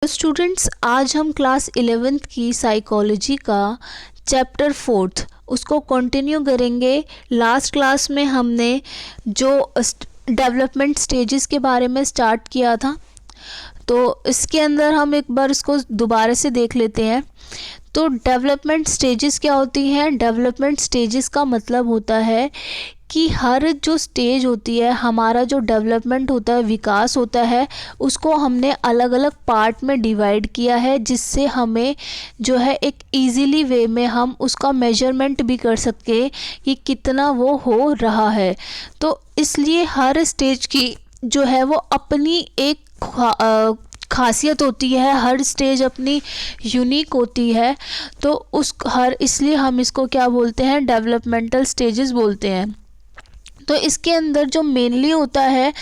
Students, आज हम class 11th की साइकोलॉजी का चैप्टर 4th उसको कंटिन्यू करेंगे। लास्ट क्लास में हमने जो डेवलपमेंट स्टेजेस के बारे में स्टार्ट किया था, तो इसके अंदर हम एक बार इसको दोबारा से देख लेते हैं। तो डेवलपमेंट स्टेजेस क्या होती हैं? डेवलपमेंट स्टेजेस का मतलब होता है कि हर जो स्टेज होती है, हमारा जो डेवलपमेंट होता है, विकास होता है, उसको हमने अलग अलग पार्ट में डिवाइड किया है, जिससे हमें जो है एक इजीली वे में हम उसका मेजरमेंट भी कर सके कि कितना वो हो रहा है। तो इसलिए हर स्टेज की जो है वो अपनी एक खासियत होती है, हर स्टेज अपनी यूनिक होती है। तो इसलिए हम इसको क्या बोलते हैं? डेवलपमेंटल स्टेजेस बोलते हैं। तो इसके अंदर जो मेनली होता है,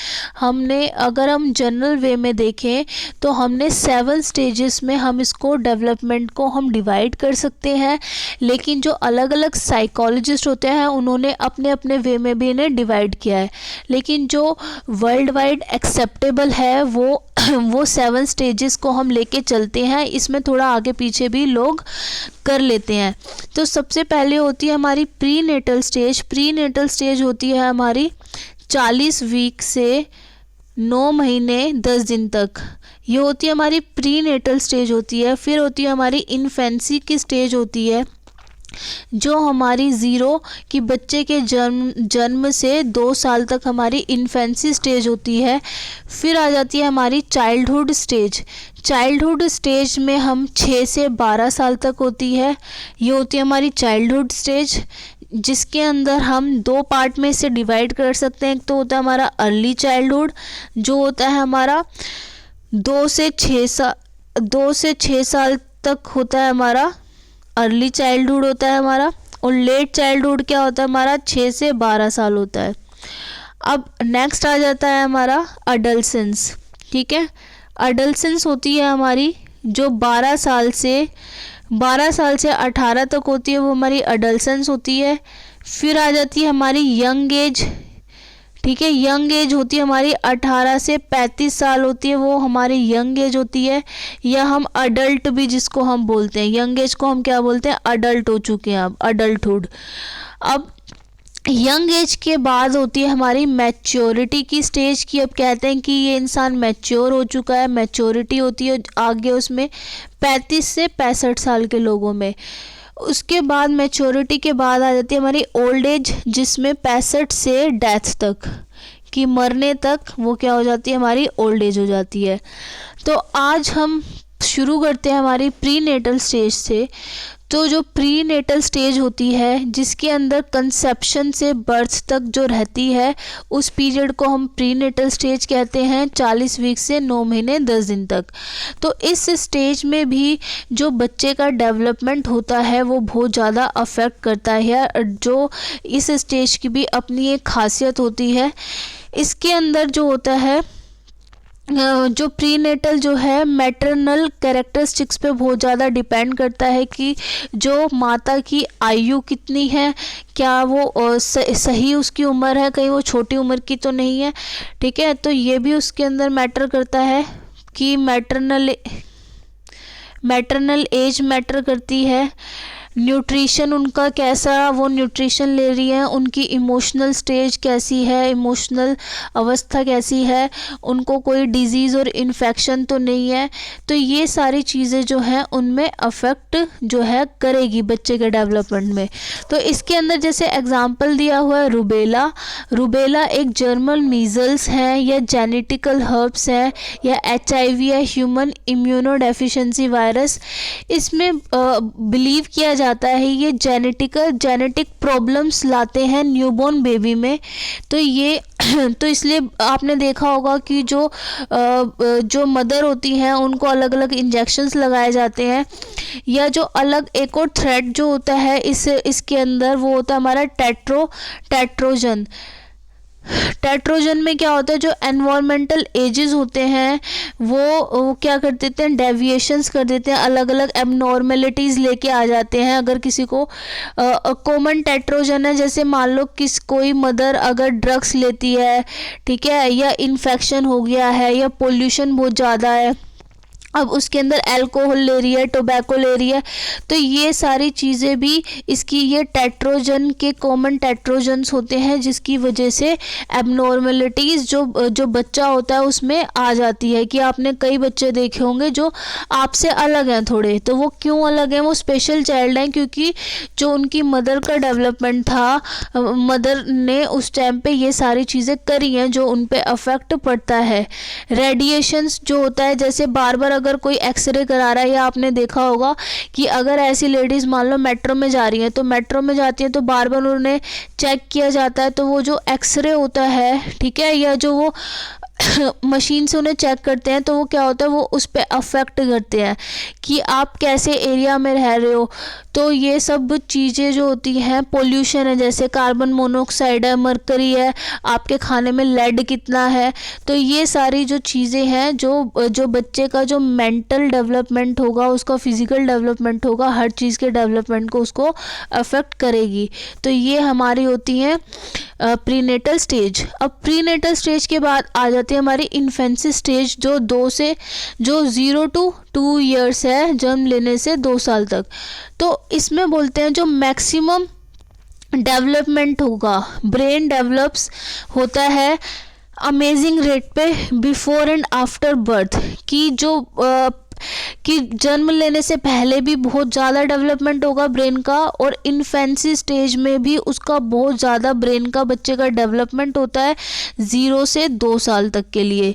अगर हम जनरल वे में देखें तो हमने 7 स्टेजेस में हम इसको डेवलपमेंट को हम डिवाइड कर सकते हैं। लेकिन जो अलग अलग साइकोलॉजिस्ट होते हैं, उन्होंने अपने अपने वे में भी इन्हें डिवाइड किया है। लेकिन जो वर्ल्ड वाइड एक्सेप्टेबल है वो 7 स्टेजेस को हम लेके चलते हैं। इसमें थोड़ा आगे पीछे भी लोग कर लेते हैं। तो सबसे पहले होती है हमारी prenatal stage. Prenatal stage होती है हमारी 40 वीक से 9 महीने 10 दिन तक। ये होती है हमारी प्री नेटल स्टेज होती है। फिर होती है हमारी इन्फेंसी की स्टेज होती है, जो हमारी 0 की बच्चे के जन्म से 2 साल तक हमारी इन्फेंसी स्टेज होती है। फिर आ जाती है हमारी चाइल्डहुड स्टेज। चाइल्डहुड स्टेज में हम 6 से 12 साल तक होती है। ये होती है हमारी चाइल्डहुड स्टेज, जिसके अंदर हम 2 पार्ट में इसे डिवाइड कर सकते हैं। एक तो होता है हमारा अर्ली चाइल्डहुड, जो होता है हमारा 2 से 6 साल तक होता है हमारा अर्ली चाइल्डहुड होता है हमारा। और लेट चाइल्डहुड क्या होता है हमारा? 6 से 12 साल होता है। अब नेक्स्ट आ जाता है हमारा अडल्सेंस। ठीक है, अडल्सेंस होती है हमारी जो 12 साल से 18 तक होती है, वो हमारी अडल्सेंस होती है। फिर आ जाती है हमारी यंग एज। ठीक है, यंग एज होती है हमारी 18 से 35 साल होती है, वो हमारी यंग एज होती है। या हम अडल्ट भी जिसको हम बोलते हैं, यंग एज को हम क्या बोलते हैं? अडल्ट हो चुके हैं अब, अडल्टहुड। अब यंग एज के बाद होती है हमारी मैच्योरिटी की स्टेज की। अब कहते हैं कि ये इंसान मैच्योर हो चुका है, मैच्योरिटी होती है आगे उसमें 35 से 65 साल के लोगों में। उसके बाद मैच्योरिटी के बाद आ जाती है हमारी ओल्ड एज, जिसमें 65 से डेथ तक कि मरने तक वो क्या हो जाती है? हमारी ओल्ड एज हो जाती है। तो आज हम शुरू करते हैं हमारी प्री नेटल स्टेज से। तो जो प्री नेटल स्टेज होती है, जिसके अंदर कंसेप्शन से बर्थ तक जो रहती है, उस पीरियड को हम प्री नेटल स्टेज कहते हैं, 40 वीक से 9 महीने 10 दिन तक। तो इस स्टेज में भी जो बच्चे का डेवलपमेंट होता है वो बहुत ज़्यादा अफेक्ट करता है। जो इस स्टेज की भी अपनी एक खासियत होती है। इसके अंदर जो होता है, जो प्रीनेटल जो है, मैटरनल कैरेक्टरिस्टिक्स पे बहुत ज़्यादा डिपेंड करता है कि जो माता की आयु कितनी है, क्या वो सही उसकी उम्र है, कहीं वो छोटी उम्र की तो नहीं है। ठीक है, तो ये भी उसके अंदर मैटर करता है कि मैटरनल एज मैटर करती है। न्यूट्रिशन उनका कैसा वो न्यूट्रिशन ले रही है, उनकी इमोशनल स्टेज कैसी है, इमोशनल अवस्था कैसी है, उनको कोई डिजीज़ और इन्फेक्शन तो नहीं है। तो ये सारी चीज़ें जो हैं उनमें अफेक्ट जो है करेगी बच्चे के डेवलपमेंट में। तो इसके अंदर जैसे एग्जांपल दिया हुआ है रूबेला एक जर्मन मीजल्स है, या जेनेटिकल हर्ब्स है, या HIV है, ह्यूमन इम्यूनो डेफिशिएंसी वायरस। इसमें बिलीव किया जाता है ये जेनेटिक प्रॉब्लम्स लाते हैं न्यूबॉर्न बेबी में। तो इसलिए आपने देखा होगा कि जो मदर होती हैं उनको अलग अलग इंजेक्शंस लगाए जाते हैं। या जो अलग एक और थ्रेड जो होता है इसके अंदर, वो होता है हमारा टेट्रोजन में क्या होता है? जो एनवायरमेंटल एजेस होते हैं वो क्या कर देते हैं? डेविएशंस कर देते हैं, अलग अलग एबनॉर्मेलिटीज़ लेके आ जाते हैं। अगर किसी को कॉमन टेट्रोजन है, जैसे मान लो कोई मदर अगर ड्रग्स लेती है, ठीक है, या इन्फेक्शन हो गया है, या पोल्यूशन बहुत ज़्यादा है, अब उसके अंदर अल्कोहल ले रही है, टोबैको ले रही है, तो ये सारी चीज़ें भी इसकी ये टेट्रोजन के कॉमन टेट्रोजन्स होते हैं, जिसकी वजह से एबनॉर्मलिटीज़ जो बच्चा होता है उसमें आ जाती है। कि आपने कई बच्चे देखे होंगे जो आपसे अलग हैं थोड़े, तो वो क्यों अलग हैं, वो स्पेशल चाइल्ड हैं क्योंकि जो उनकी मदर का डेवलपमेंट था, मदर ने उस टाइम पे ये सारी चीज़ें करी हैं जो उन पे अफेक्ट पड़ता है। रेडिएशंस जो होता है, जैसे बार बार अगर कोई एक्सरे करा रहा है, या आपने देखा होगा कि अगर ऐसी लेडीज़ मान लो मेट्रो में जा रही हैं, तो मेट्रो में जाती हैं तो बार बार उन्हें चेक किया जाता है, तो वो जो एक्सरे होता है, ठीक है, या जो वो मशीन से उन्हें चेक करते हैं, तो वो क्या होता है, वो उस पर अफेक्ट करते हैं कि आप कैसे एरिया में रह रहे हो। तो ये सब चीज़ें जो होती हैं, पोल्यूशन है, जैसे कार्बन मोनोऑक्साइड है, मरकरी है, आपके खाने में लेड कितना है, तो ये सारी जो चीज़ें हैं जो बच्चे का जो मेंटल डेवलपमेंट होगा, उसका फिजिकल डेवलपमेंट होगा, हर चीज़ के डेवलपमेंट को उसको अफेक्ट करेगी। तो ये हमारी होती हैं प्रीनेटल स्टेज। अब प्रीनेटल स्टेज के बाद आ जाती है हमारी इन्फेंसी स्टेज, जो 0 to 2 ईयर्स है, जन्म लेने से 2 साल तक। तो इसमें बोलते हैं जो मैक्सिमम डेवलपमेंट होगा, ब्रेन डेवलप्स होता है अमेजिंग रेट पे बिफोर एंड आफ्टर बर्थ, कि जन्म लेने से पहले भी बहुत ज़्यादा डेवलपमेंट होगा ब्रेन का, और इन्फेंसी स्टेज में भी उसका बहुत ज़्यादा ब्रेन का बच्चे का डेवलपमेंट होता है 0 से 2 साल तक के लिए।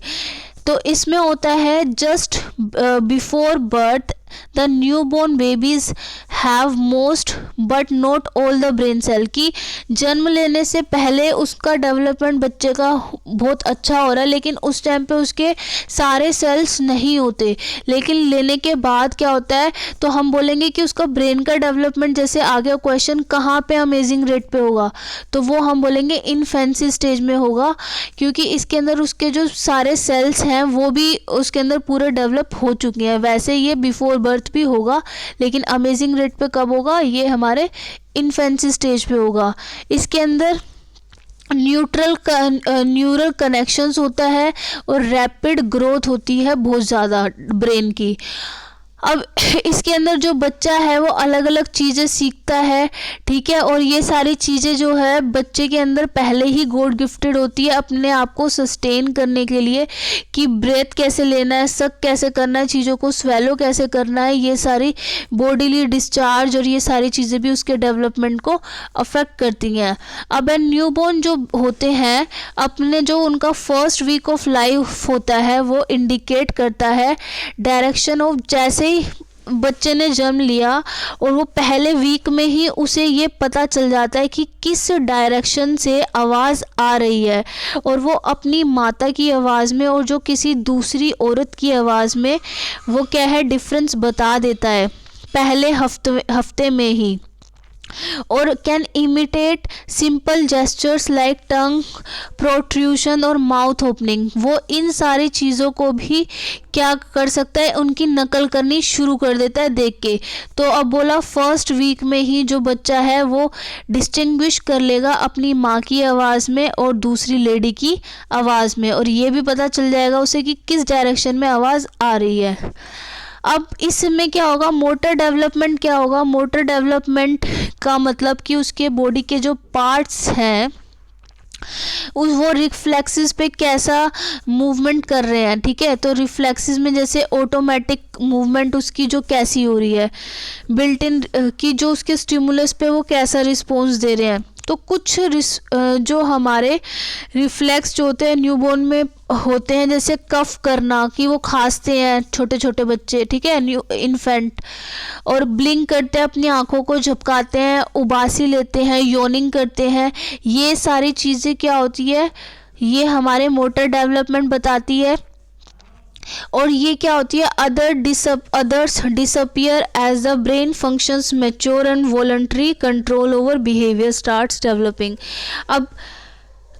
तो इसमें होता है just before birth the newborn babies have most but not all the brain cell, कि जन्म लेने से पहले उसका डेवलपमेंट बच्चे का बहुत अच्छा हो रहा है, लेकिन उस टाइम पे उसके सारे सेल्स नहीं होते। लेकिन लेने के बाद क्या होता है, तो हम बोलेंगे कि उसका ब्रेन का डेवलपमेंट, जैसे आगे क्वेश्चन कहाँ पे अमेजिंग रेट पे होगा, तो वो हम बोलेंगे इन्फेंसी स्टेज में होगा, क्योंकि इसके अंदर उसके जो सारे सेल्स हैं वो भी उसके अंदर पूरे डेवलप हो चुके हैं। वैसे ये बिफोर बर्थ भी होगा, लेकिन अमेजिंग रेट पे कब होगा, ये हमारे इन्फेंसी स्टेज पे होगा। इसके अंदर न्यूरल कनेक्शंस होता है और रैपिड ग्रोथ होती है बहुत ज़्यादा ब्रेन की। अब इसके अंदर जो बच्चा है वो अलग अलग चीज़ें सीखता है, ठीक है, और ये सारी चीज़ें जो है बच्चे के अंदर पहले ही गॉड गिफ्टेड होती है अपने आप को सस्टेन करने के लिए, कि ब्रेथ कैसे लेना है, सक कैसे करना है, चीज़ों को स्वेलो कैसे करना है, ये सारी बॉडीली डिस्चार्ज और ये सारी चीज़ें भी उसके डेवलपमेंट को अफेक्ट करती हैं। अब न्यूबॉर्न जो होते हैं, अपने जो उनका फर्स्ट वीक ऑफ लाइफ होता है वो इंडिकेट करता है डायरेक्शन ऑफ, जैसे बच्चे ने जन्म लिया और वो पहले वीक में ही उसे ये पता चल जाता है कि किस डायरेक्शन से आवाज़ आ रही है, और वो अपनी माता की आवाज़ में और जो किसी दूसरी औरत की आवाज़ में वो क्या है डिफरेंस बता देता है पहले हफ्ते में ही, और can imitate simple gestures like tongue protrusion और माउथ ओपनिंग। वो इन सारी चीज़ों को भी क्या कर सकता है, उनकी नकल करनी शुरू कर देता है देख के। तो अब बोला फर्स्ट वीक में ही जो बच्चा है वो डिस्टिंग्विश कर लेगा अपनी माँ की आवाज़ में और दूसरी लेडी की आवाज़ में, और ये भी पता चल जाएगा उसे कि किस डायरेक्शन में आवाज़ आ रही है। अब इसमें क्या होगा, मोटर डेवलपमेंट क्या होगा, मोटर डेवलपमेंट का मतलब कि उसके बॉडी के जो पार्ट्स हैं वो रिफ्लेक्सेस पे कैसा मूवमेंट कर रहे हैं, ठीक है। तो रिफ्लेक्सेस में जैसे ऑटोमेटिक मूवमेंट उसकी जो कैसी हो रही है, बिल्ट इन की जो उसके स्टिमुलस पे वो कैसा रिस्पॉन्स दे रहे हैं। तो कुछ जो हमारे रिफ्लेक्स जो होते हैं न्यूबॉर्न में होते हैं, जैसे कफ करना, कि वो खांसते हैं छोटे छोटे बच्चे, ठीक है, इन्फेंट, और ब्लिंक करते हैं, अपनी आंखों को झपकाते हैं, उबासी लेते हैं, योनिंग करते हैं। ये सारी चीज़ें क्या होती है, ये हमारे मोटर डेवलपमेंट बताती है। और ये क्या होती है, others disappear as the brain functions mature and voluntary control over behaviour starts developing. अब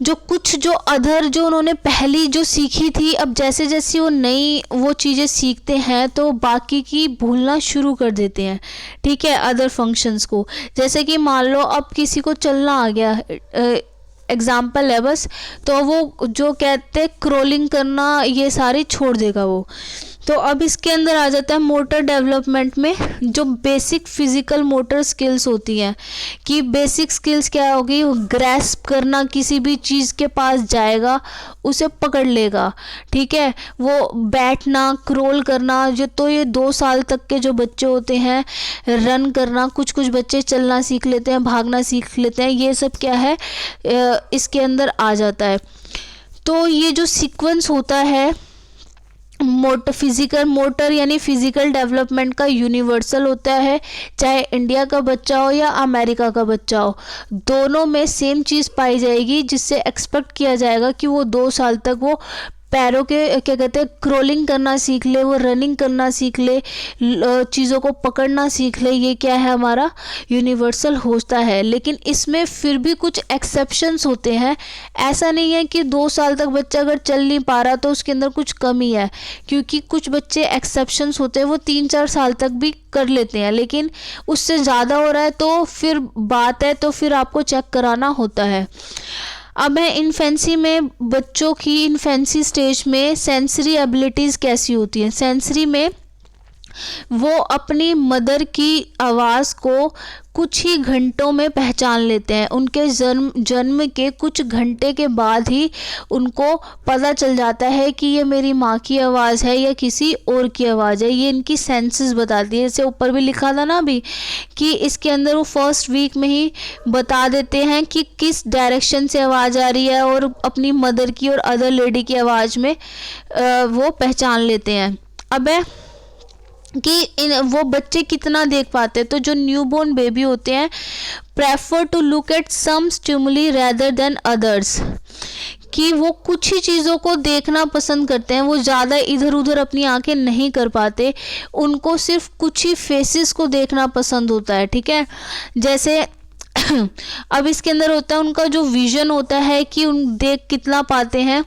जो अदर जो उन्होंने पहली जो सीखी थी, अब जैसे जैसे वो चीज़ें सीखते हैं तो बाकी की भूलना शुरू कर देते हैं, ठीक है, अदर फंक्शंस को। जैसे कि मान लो अब किसी को चलना आ गया, एग्जाम्पल है बस, तो वो जो कहते हैं क्रोलिंग करना ये सारी छोड़ देगा वो, तो अब इसके अंदर आ जाता है मोटर डेवलपमेंट में जो बेसिक फिजिकल मोटर स्किल्स होती हैं, कि बेसिक स्किल्स क्या होगी, ग्रैस्प करना, किसी भी चीज़ के पास जाएगा उसे पकड़ लेगा, ठीक है, वो बैठना, क्रोल करना, जो तो ये 2 साल तक के जो बच्चे होते हैं, रन करना, कुछ कुछ बच्चे चलना सीख लेते हैं, भागना सीख लेते हैं, ये सब क्या है इसके अंदर आ जाता है। तो ये जो सीक्वेंस होता है मोटर यानी फिजिकल डेवलपमेंट का यूनिवर्सल होता है, चाहे इंडिया का बच्चा हो या अमेरिका का बच्चा हो, दोनों में सेम चीज़ पाई जाएगी, जिससे एक्सपेक्ट किया जाएगा कि वो 2 साल तक वो पैरों के क्या कहते हैं क्रोलिंग करना सीख ले, वो रनिंग करना सीख ले, चीज़ों को पकड़ना सीख ले। ये क्या है हमारा यूनिवर्सल होता है। लेकिन इसमें फिर भी कुछ एक्सेप्शंस होते हैं। ऐसा नहीं है कि 2 साल तक बच्चा अगर चल नहीं पा रहा तो उसके अंदर कुछ कमी है, क्योंकि कुछ बच्चे एक्सेप्शंस होते हैं वो 3-4 साल तक भी कर लेते हैं, लेकिन उससे ज़्यादा हो रहा है तो फिर बात है, तो फिर आपको चेक कराना होता है। अब है इन्फेंसी में, बच्चों की इन्फेंसी स्टेज में सेंसरी एबिलिटीज़ कैसी होती हैं। सेंसरी में वो अपनी मदर की आवाज़ को कुछ ही घंटों में पहचान लेते हैं। उनके जन्म के कुछ घंटे के बाद ही उनको पता चल जाता है कि ये मेरी माँ की आवाज़ है या किसी और की आवाज़ है। ये इनकी सेंसेस बताती है। जैसे ऊपर भी लिखा था ना अभी कि इसके अंदर वो फर्स्ट वीक में ही बता देते हैं कि किस डायरेक्शन से आवाज़ आ रही है, और अपनी मदर की और अदर लेडी की आवाज़ में वो पहचान लेते हैं। अब है कि वो बच्चे कितना देख पाते हैं। तो जो न्यूबॉर्न बेबी होते हैं prefer to look at some stimuli rather than others, कि वो कुछ ही चीज़ों को देखना पसंद करते हैं। वो ज़्यादा इधर उधर अपनी आंखें नहीं कर पाते, उनको सिर्फ कुछ ही फेसेस को देखना पसंद होता है, ठीक है। जैसे अब इसके अंदर होता है उनका जो विज़न होता है कि उन देख कितना पाते हैं,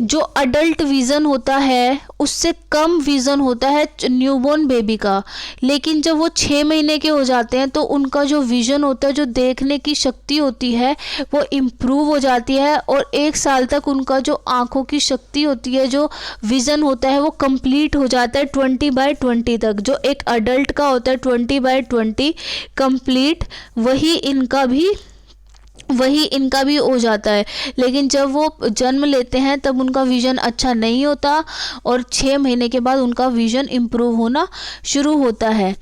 जो अडल्ट विज़न होता है उससे कम विज़न होता है न्यूबॉर्न बेबी का। लेकिन जब वो 6 महीने के हो जाते हैं तो उनका जो विज़न होता है, जो देखने की शक्ति होती है, वो इम्प्रूव हो जाती है, और 1 साल तक उनका जो आँखों की शक्ति होती है, जो विज़न होता है, वो कंप्लीट हो जाता है 20/20 तक। जो एक अडल्ट का होता है 20/20 कंप्लीट, वही इनका भी हो जाता है। लेकिन जब वो जन्म लेते हैं तब उनका विज़न अच्छा नहीं होता, और 6 महीने के बाद उनका विज़न इम्प्रूव होना शुरू होता है।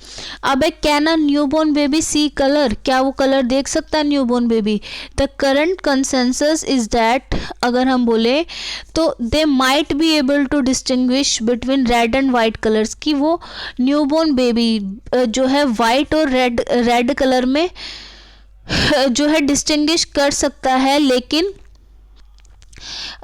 अब can a newborn baby see colour, क्या वो कलर देख सकता है newborn baby? The current consensus is that, अगर हम बोले तो they might be able to distinguish between red and white colours, कि वो न्यूबॉर्न बेबी जो है वाइट और रेड कलर में जो है डिस्टिंग्विश कर सकता है। लेकिन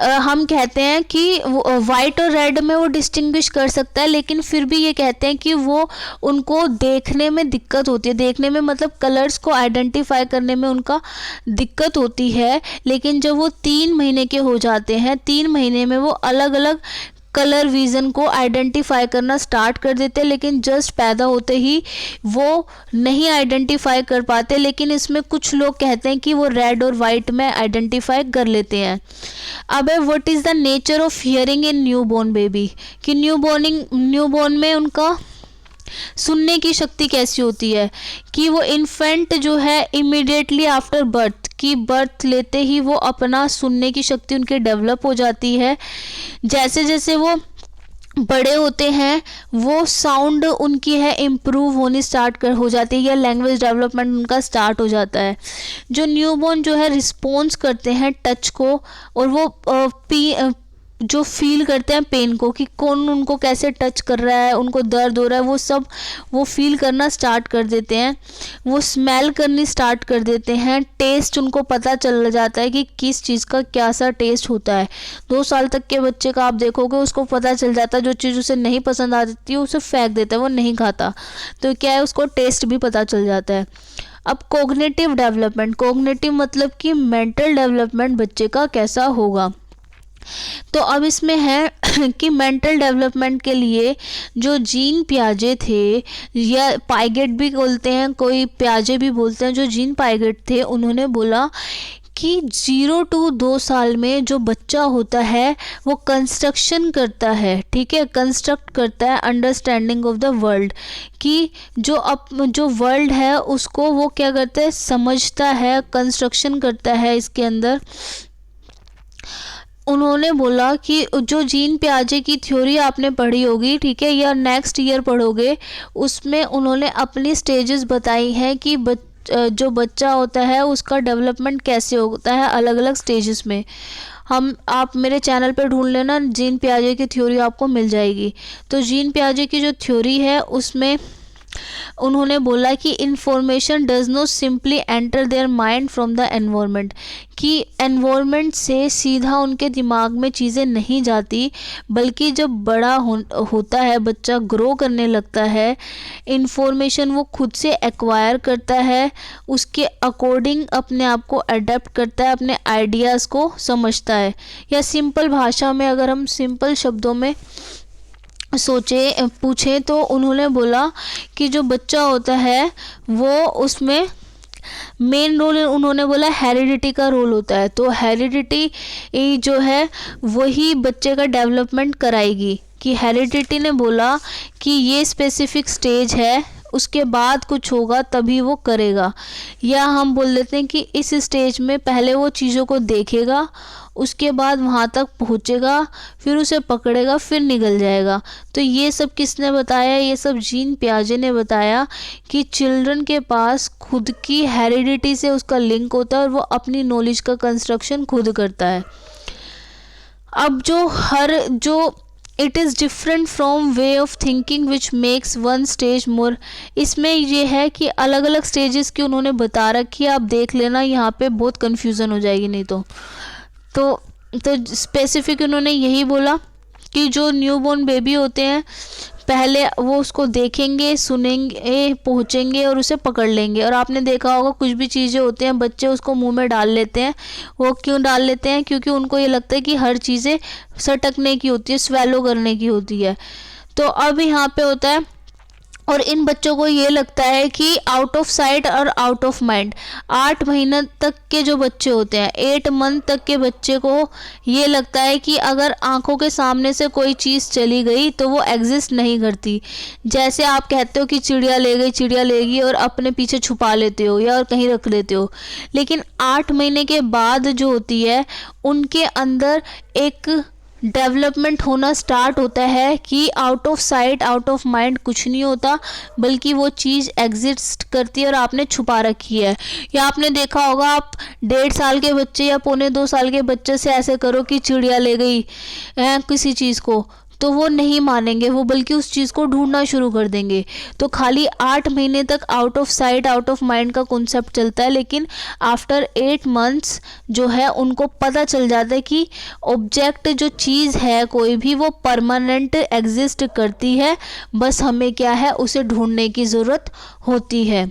हम कहते हैं कि वाइट और रेड में वो डिस्टिंग्विश कर सकता है, लेकिन फिर भी ये कहते हैं कि वो उनको देखने में दिक्कत होती है। देखने में मतलब कलर्स को आइडेंटिफाई करने में उनका दिक्कत होती है। लेकिन जब वो 3 महीने के हो जाते हैं, 3 महीने में वो अलग अलग कलर विज़न को आइडेंटिफाई करना स्टार्ट कर देते हैं। लेकिन जस्ट पैदा होते ही वो नहीं आइडेंटिफाई कर पाते, लेकिन इसमें कुछ लोग कहते हैं कि वो रेड और वाइट में आइडेंटिफाई कर लेते हैं। अब है what is the nature of hearing in newborn baby, कि न्यूबॉर्न में उनका सुनने की शक्ति कैसी होती है, कि वो इन्फेंट जो है इमीडिएटली आफ्टर बर्थ, कि बर्थ लेते ही वो अपना सुनने की शक्ति उनकी डेवलप हो जाती है। जैसे जैसे वो बड़े होते हैं वो साउंड उनकी है इम्प्रूव होनी स्टार्ट हो जाती है, या लैंग्वेज डेवलपमेंट उनका स्टार्ट हो जाता है। जो न्यूबॉर्न जो है रिस्पॉन्स करते हैं टच को, और वो जो फील करते हैं पेन को, कि कौन उनको कैसे टच कर रहा है, उनको दर्द हो रहा है, वो सब वो फील करना स्टार्ट कर देते हैं। वो स्मेल करनी स्टार्ट कर देते हैं। टेस्ट उनको पता चल जाता है कि किस चीज़ का क्या सा टेस्ट होता है। 2 साल तक के बच्चे का आप देखोगे उसको पता चल जाता है, जो चीज़ उसे नहीं पसंद आती है उसे फेंक देता है, वो नहीं खाता। तो क्या है, उसको टेस्ट भी पता चल जाता है। अब कोग्निटिव डेवलपमेंट, कोग्निटिव मतलब कि मेंटल डेवलपमेंट बच्चे का कैसा होगा। तो अब इसमें है कि मेंटल डेवलपमेंट के लिए जो जीन पियाजे थे, या पाइगेट भी बोलते हैं, कोई पियाजे भी बोलते हैं, जो जीन पाइगेट थे उन्होंने बोला कि 0 to 2 साल में जो बच्चा होता है वो कंस्ट्रक्शन करता है, ठीक है, कंस्ट्रक्ट करता है अंडरस्टैंडिंग ऑफ द वर्ल्ड, कि जो वर्ल्ड है उसको वो क्या करता है, समझता है, कंस्ट्रक्शन करता है इसके अंदर। उन्होंने बोला कि जो जीन पियाजे की थ्योरी आपने पढ़ी होगी, ठीक है, या नेक्स्ट ईयर पढ़ोगे, उसमें उन्होंने अपनी स्टेजेस बताई हैं कि जो बच्चा होता है उसका डेवलपमेंट कैसे होता है अलग अलग स्टेजेस में। आप मेरे चैनल पे ढूंढ लेना, जीन पियाजे की थ्योरी आपको मिल जाएगी। तो जीन पियाजे की जो थ्योरी है उसमें उन्होंने बोला कि information does not simply enter their mind from the environment, कि एनवायरनमेंट से सीधा उनके दिमाग में चीज़ें नहीं जाती, बल्कि जब बड़ा होता है, बच्चा ग्रो करने लगता है, इंफॉर्मेशन वो खुद से एक्वायर करता है, उसके अकॉर्डिंग अपने आप को अडेप्ट करता है, अपने आइडियाज़ को समझता है। या सिंपल भाषा में अगर हम सिंपल शब्दों में पूछें तो उन्होंने बोला कि जो बच्चा होता है वो उसमें मेन रोल उन्होंने बोला हेरिडिटी का रोल होता है। तो हेरिडिटी जो है वही बच्चे का डेवलपमेंट कराएगी, कि हेरिडिटी ने बोला कि ये स्पेसिफिक स्टेज है, उसके बाद कुछ होगा तभी वो करेगा। या हम बोल देते हैं कि इस स्टेज में पहले वो चीज़ों को देखेगा, उसके बाद वहाँ तक पहुँचेगा, फिर उसे पकड़ेगा, फिर निकल जाएगा। तो ये सब किसने बताया, ये सब जीन पियाजे ने बताया कि चिल्ड्रन के पास खुद की हेरिडिटी से उसका लिंक होता है और वो अपनी नॉलेज का कंस्ट्रक्शन खुद करता है। अब जो it is different from way of thinking which makes one stage more, इसमें ये है कि अलग अलग स्टेजेस की उन्होंने बता रखी है, आप देख लेना, यहाँ पे बहुत कन्फ्यूज़न हो जाएगी नहीं तो स्पेसिफिक उन्होंने यही बोला कि जो न्यूबॉर्न बेबी होते हैं पहले वो उसको देखेंगे, सुनेंगे, पहुँचेंगे और उसे पकड़ लेंगे। और आपने देखा होगा कुछ भी चीज़ें होती हैं बच्चे उसको मुंह में डाल लेते हैं। वो क्यों डाल लेते हैं, क्योंकि उनको ये लगता है कि हर चीज़ें सटकने की होती है, स्वेलो करने की होती है। तो अब यहाँ पे होता है, और इन बच्चों को ये लगता है कि आउट ऑफ साइट और आउट ऑफ माइंड। 8 महीने तक के जो बच्चे होते हैं, 8 मंथ तक के बच्चे को ये लगता है कि अगर आंखों के सामने से कोई चीज़ चली गई तो वो एग्जिस्ट नहीं करती। जैसे आप कहते हो कि चिड़िया ले गई, चिड़िया ले गई, और अपने पीछे छुपा लेते हो या और कहीं रख लेते हो। लेकिन 8 महीने के बाद जो होती है उनके अंदर एक डेवलपमेंट होना स्टार्ट होता है कि out of sight out of mind कुछ नहीं होता, बल्कि वो चीज़ एग्जिस्ट करती है और आपने छुपा रखी है। या आपने देखा होगा, आप 1.5 साल के बच्चे या 1.25 साल के बच्चे से ऐसे करो कि चिड़िया ले गई किसी चीज़ को, तो वो नहीं मानेंगे, वो बल्कि उस चीज़ को ढूंढना शुरू कर देंगे। तो खाली 8 महीने तक out of sight out of mind का कॉन्सेप्ट चलता है, लेकिन आफ्टर 8 मंथ्स जो है उनको पता चल जाता है कि ऑब्जेक्ट जो चीज़ है कोई भी, वो परमानेंट एग्जिस्ट करती है, बस हमें क्या है उसे ढूंढने की ज़रूरत होती है।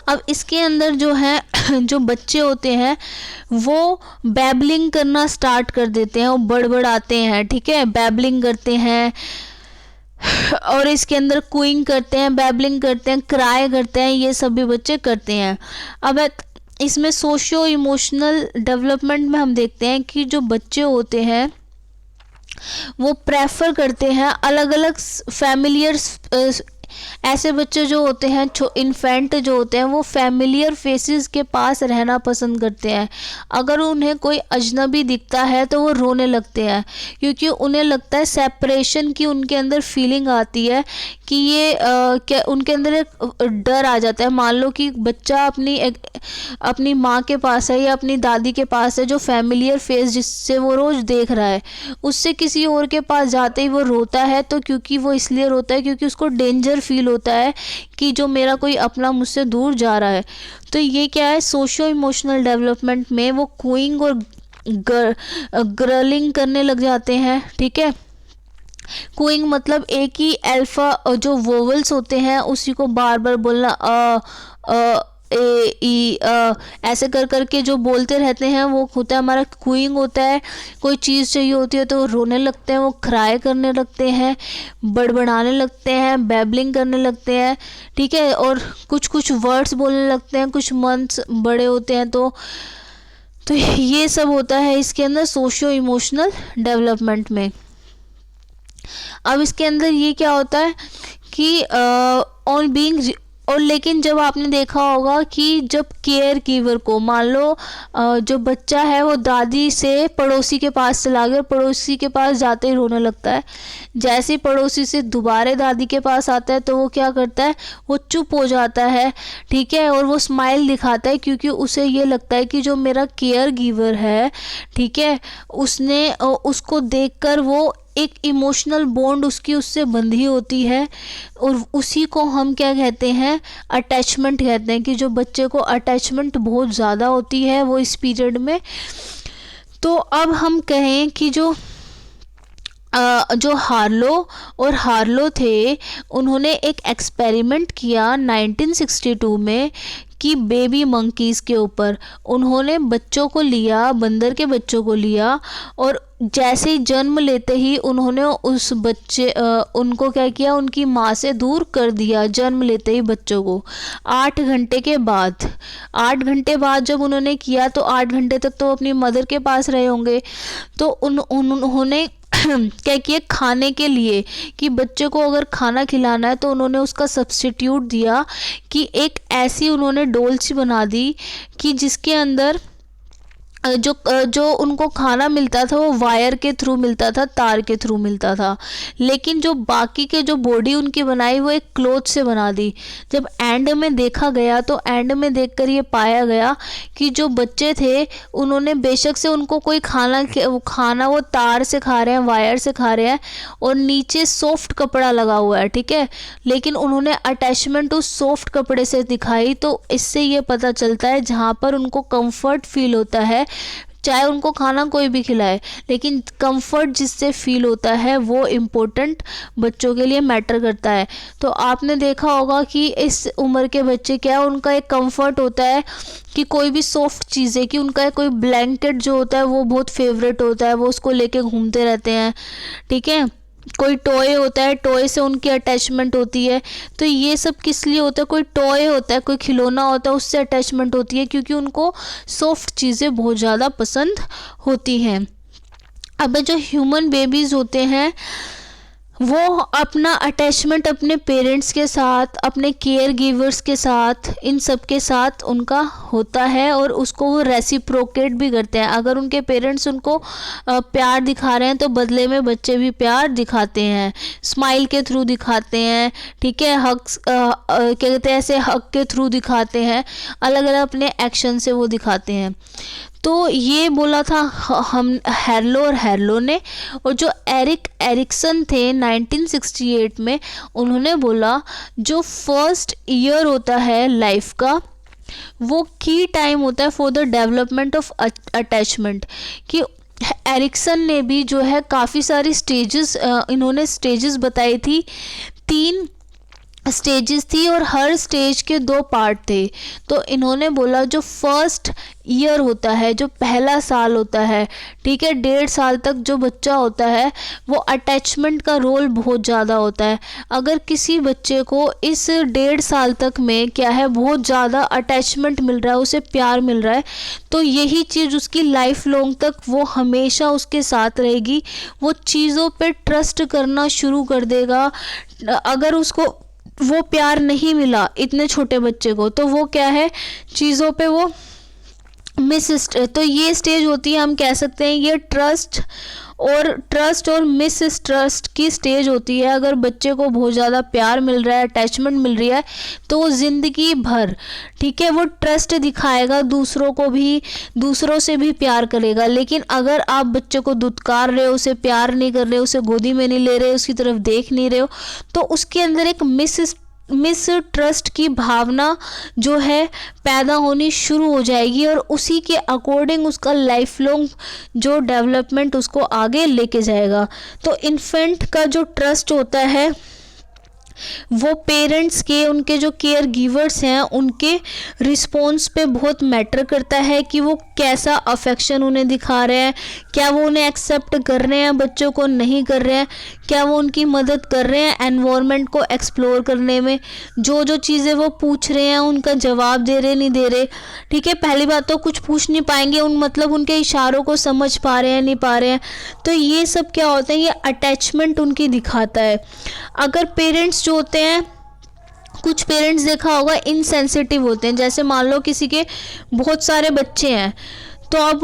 अब इसके अंदर जो है जो बच्चे होते हैं वो बैबलिंग करना स्टार्ट कर देते हैं, वो बड़बड़ाते हैं, ठीक है, बैबलिंग करते हैं, और इसके अंदर कूइंग करते हैं, बैबलिंग करते हैं, क्राई करते हैं, ये सभी बच्चे करते हैं। अब इसमें सोशियो इमोशनल डेवलपमेंट में हम देखते हैं कि जो बच्चे होते हैं वो प्रेफर करते हैं अलग अलग फैमिलियर, ऐसे बच्चे जो होते हैं इन्फेंट जो होते हैं वो फैमिलियर फेसेस के पास रहना पसंद करते हैं। अगर उन्हें कोई अजनबी दिखता है तो वो रोने लगते हैं, क्योंकि उन्हें लगता है सेपरेशन की उनके अंदर फीलिंग आती है कि ये क्या उनके अंदर एक डर आ जाता है। मान लो कि बच्चा अपनी माँ के पास है या अपनी दादी के पास है, जो फैमिलियर फेस जिससे वो रोज़ देख रहा है, उससे किसी और के पास जाते ही वो रोता है। तो क्योंकि वो इसलिए रोता है क्योंकि उसको डेंजर फील होता है कि जो मेरा कोई अपना मुझसे दूर जा रहा है। तो ये क्या है, सोशियो इमोशनल डेवलपमेंट में वो कूइंग और ग्रलिंग करने लग जाते हैं, ठीक है। कूइंग मतलब एक ही अल्फा जो वोवल्स होते हैं उसी को बार बार बोलना, ए ई ऐसे कर करके जो बोलते रहते हैं वो होता है हमारा कूइंग होता है। कोई चीज़ चाहिए होती है तो वो रोने लगते हैं, वो क्राई करने लगते हैं, बड़बड़ाने लगते हैं, बैबलिंग करने लगते हैं, ठीक है, और कुछ कुछ वर्ड्स बोलने लगते हैं। कुछ मंथ्स बड़े होते हैं तो तो ये सब होता है इसके अंदर सोशियो इमोशनल डेवलपमेंट में। अब इसके अंदर ये क्या होता है कि ऑन बीइंग, और लेकिन जब आपने देखा होगा कि जब केयर गिवर को, मान लो जो बच्चा है वो दादी से पड़ोसी के पास चला गया, पड़ोसी के पास जाते ही रोने लगता है, जैसे ही पड़ोसी से दोबारा दादी के पास आता है तो वो क्या करता है, वो चुप हो जाता है, ठीक है, और वो स्माइल दिखाता है, क्योंकि उसे ये लगता है कि जो मेरा केयर गिवर है, ठीक है, उसने उसको देखकर वो एक इमोशनल बॉन्ड उसकी उससे बंधी होती है, और उसी को हम क्या कहते हैं, अटैचमेंट कहते हैं, कि जो बच्चे को अटैचमेंट बहुत ज़्यादा होती है वो इस पीरियड में। तो अब हम कहें कि जो हार्लो और हार्लो थे, उन्होंने एक एक्सपेरिमेंट किया 1962 में कि बेबी मंकीज़ के ऊपर। उन्होंने बच्चों को लिया, बंदर के बच्चों को लिया, और जैसे ही जन्म लेते ही उन्होंने उनको क्या किया, उनकी माँ से दूर कर दिया, जन्म लेते ही बच्चों को। 8 घंटे के बाद, 8 घंटे बाद जब उन्होंने किया तो 8 घंटे तक तो अपनी मदर के पास रहे होंगे, तो उन्होंने क्या किया, खाने के लिए कि बच्चे को अगर खाना खिलाना है तो उन्होंने उसका सब्स्टिट्यूट दिया कि एक ऐसी उन्होंने डोल सी बना दी कि जिसके अंदर जो उनको खाना मिलता था वो वायर के थ्रू मिलता था, तार के थ्रू मिलता था, लेकिन जो बाकी के जो बॉडी उनकी बनाई वो एक क्लॉथ से बना दी। जब एंड में देखा गया तो एंड में देखकर ये पाया गया कि जो बच्चे थे उन्होंने बेशक से उनको कोई खाना वो तार से खा रहे हैं, वायर से खा रहे हैं, और नीचे सॉफ्ट कपड़ा लगा हुआ है, ठीक है, लेकिन उन्होंने अटैचमेंट उस सॉफ्ट कपड़े से दिखाई। तो इससे ये पता चलता है जहाँ पर उनको कंफर्ट फील होता है, चाहे उनको खाना कोई भी खिलाए, लेकिन कंफर्ट जिससे फील होता है वो इम्पोर्टेंट बच्चों के लिए मैटर करता है। तो आपने देखा होगा कि इस उम्र के बच्चे क्या, उनका एक कंफर्ट होता है कि कोई भी सॉफ्ट चीज़ें, कि उनका कोई ब्लैंकेट जो होता है वो बहुत फेवरेट होता है, वो उसको लेके घूमते रहते हैं, ठीक है, कोई टॉय होता है, टॉय से उनकी अटैचमेंट होती है। तो ये सब किस लिए होता है, कोई टॉय होता है, कोई खिलौना होता है, उससे अटैचमेंट होती है, क्योंकि उनको सॉफ्ट चीज़ें बहुत ज़्यादा पसंद होती हैं। अब जो ह्यूमन बेबीज़ होते हैं वो अपना अटैचमेंट अपने पेरेंट्स के साथ, अपने केयर गिवर्स के साथ, इन सब के साथ उनका होता है, और उसको वो रेसिप्रोकेट भी करते हैं। अगर उनके पेरेंट्स उनको प्यार दिखा रहे हैं तो बदले में बच्चे भी प्यार दिखाते हैं, स्माइल के थ्रू दिखाते हैं, ठीक है, हग्स क्या कहते हैं, ऐसे हग के थ्रू दिखाते हैं, अलग अलग अपने एक्शन से वो दिखाते हैं। तो ये बोला था हम हार्लो और हार्लो ने, और जो एरिक एरिक्सन थे 1968 में, उन्होंने बोला जो फर्स्ट ईयर होता है लाइफ का वो की टाइम होता है for the development of attachment. कि एरिक्सन ने भी जो है काफ़ी सारी स्टेजेस, इन्होंने स्टेजेस बताई थी, 3 स्टेजेस थी, और हर स्टेज के 2 पार्ट थे। तो इन्होंने बोला जो फर्स्ट ईयर होता है, जो पहला साल होता है, ठीक है, 1.5 साल तक जो बच्चा होता है वो अटैचमेंट का रोल बहुत ज़्यादा होता है। अगर किसी बच्चे को इस 1.5 साल तक में क्या है, बहुत ज़्यादा अटैचमेंट मिल रहा है, उसे प्यार मिल रहा है, तो यही चीज़ उसकी लाइफ लॉन्ग तक वो हमेशा उसके साथ रहेगी। वो चीज़ों पे ट्रस्ट करना शुरू कर देगा। अगर उसको वो प्यार नहीं मिला इतने छोटे बच्चे को, तो वो क्या है, चीज़ों पे वो तो ये स्टेज होती है, हम कह सकते हैं ये ट्रस्ट और मिसट्रस्ट की स्टेज होती है। अगर बच्चे को बहुत ज़्यादा प्यार मिल रहा है, अटैचमेंट मिल रही है, तो वो ज़िंदगी भर, ठीक है, वो ट्रस्ट दिखाएगा, दूसरों को भी, दूसरों से भी प्यार करेगा। लेकिन अगर आप बच्चे को दुत्कार रहे हो, उसे प्यार नहीं कर रहे हो, उसे गोदी में नहीं ले रहे हो, उसकी तरफ देख नहीं रहे हो, तो उसके अंदर एक मिसट्रस्ट की भावना जो है पैदा होनी शुरू हो जाएगी, और उसी के अकॉर्डिंग उसका लाइफ लॉन्ग जो डेवलपमेंट उसको आगे लेके जाएगा। तो इन्फेंट का जो ट्रस्ट होता है वो पेरेंट्स के, उनके जो केयर गिवर्स हैं उनके रिस्पॉन्स पे बहुत मैटर करता है कि वो कैसा अफेक्शन उन्हें दिखा रहे हैं, क्या वो उन्हें एक्सेप्ट कर रहे हैं, बच्चों को नहीं कर रहे हैं, क्या वो उनकी मदद कर रहे हैं एनवायरनमेंट को एक्सप्लोर करने में, जो जो चीज़ें वो पूछ रहे हैं उनका जवाब दे रहे नहीं दे रहे। ठीक है, पहली बात तो कुछ पूछ नहीं पाएंगे उन, मतलब उनके इशारों को समझ पा रहे हैं नहीं पा रहे हैं। तो ये सब क्या होता है, ये अटैचमेंट उनकी दिखाता है। अगर पेरेंट्स जो होते हैं, कुछ पेरेंट्स देखा होगा इनसेंसिटिव होते हैं, जैसे मान लो किसी के बहुत सारे बच्चे हैं तो अब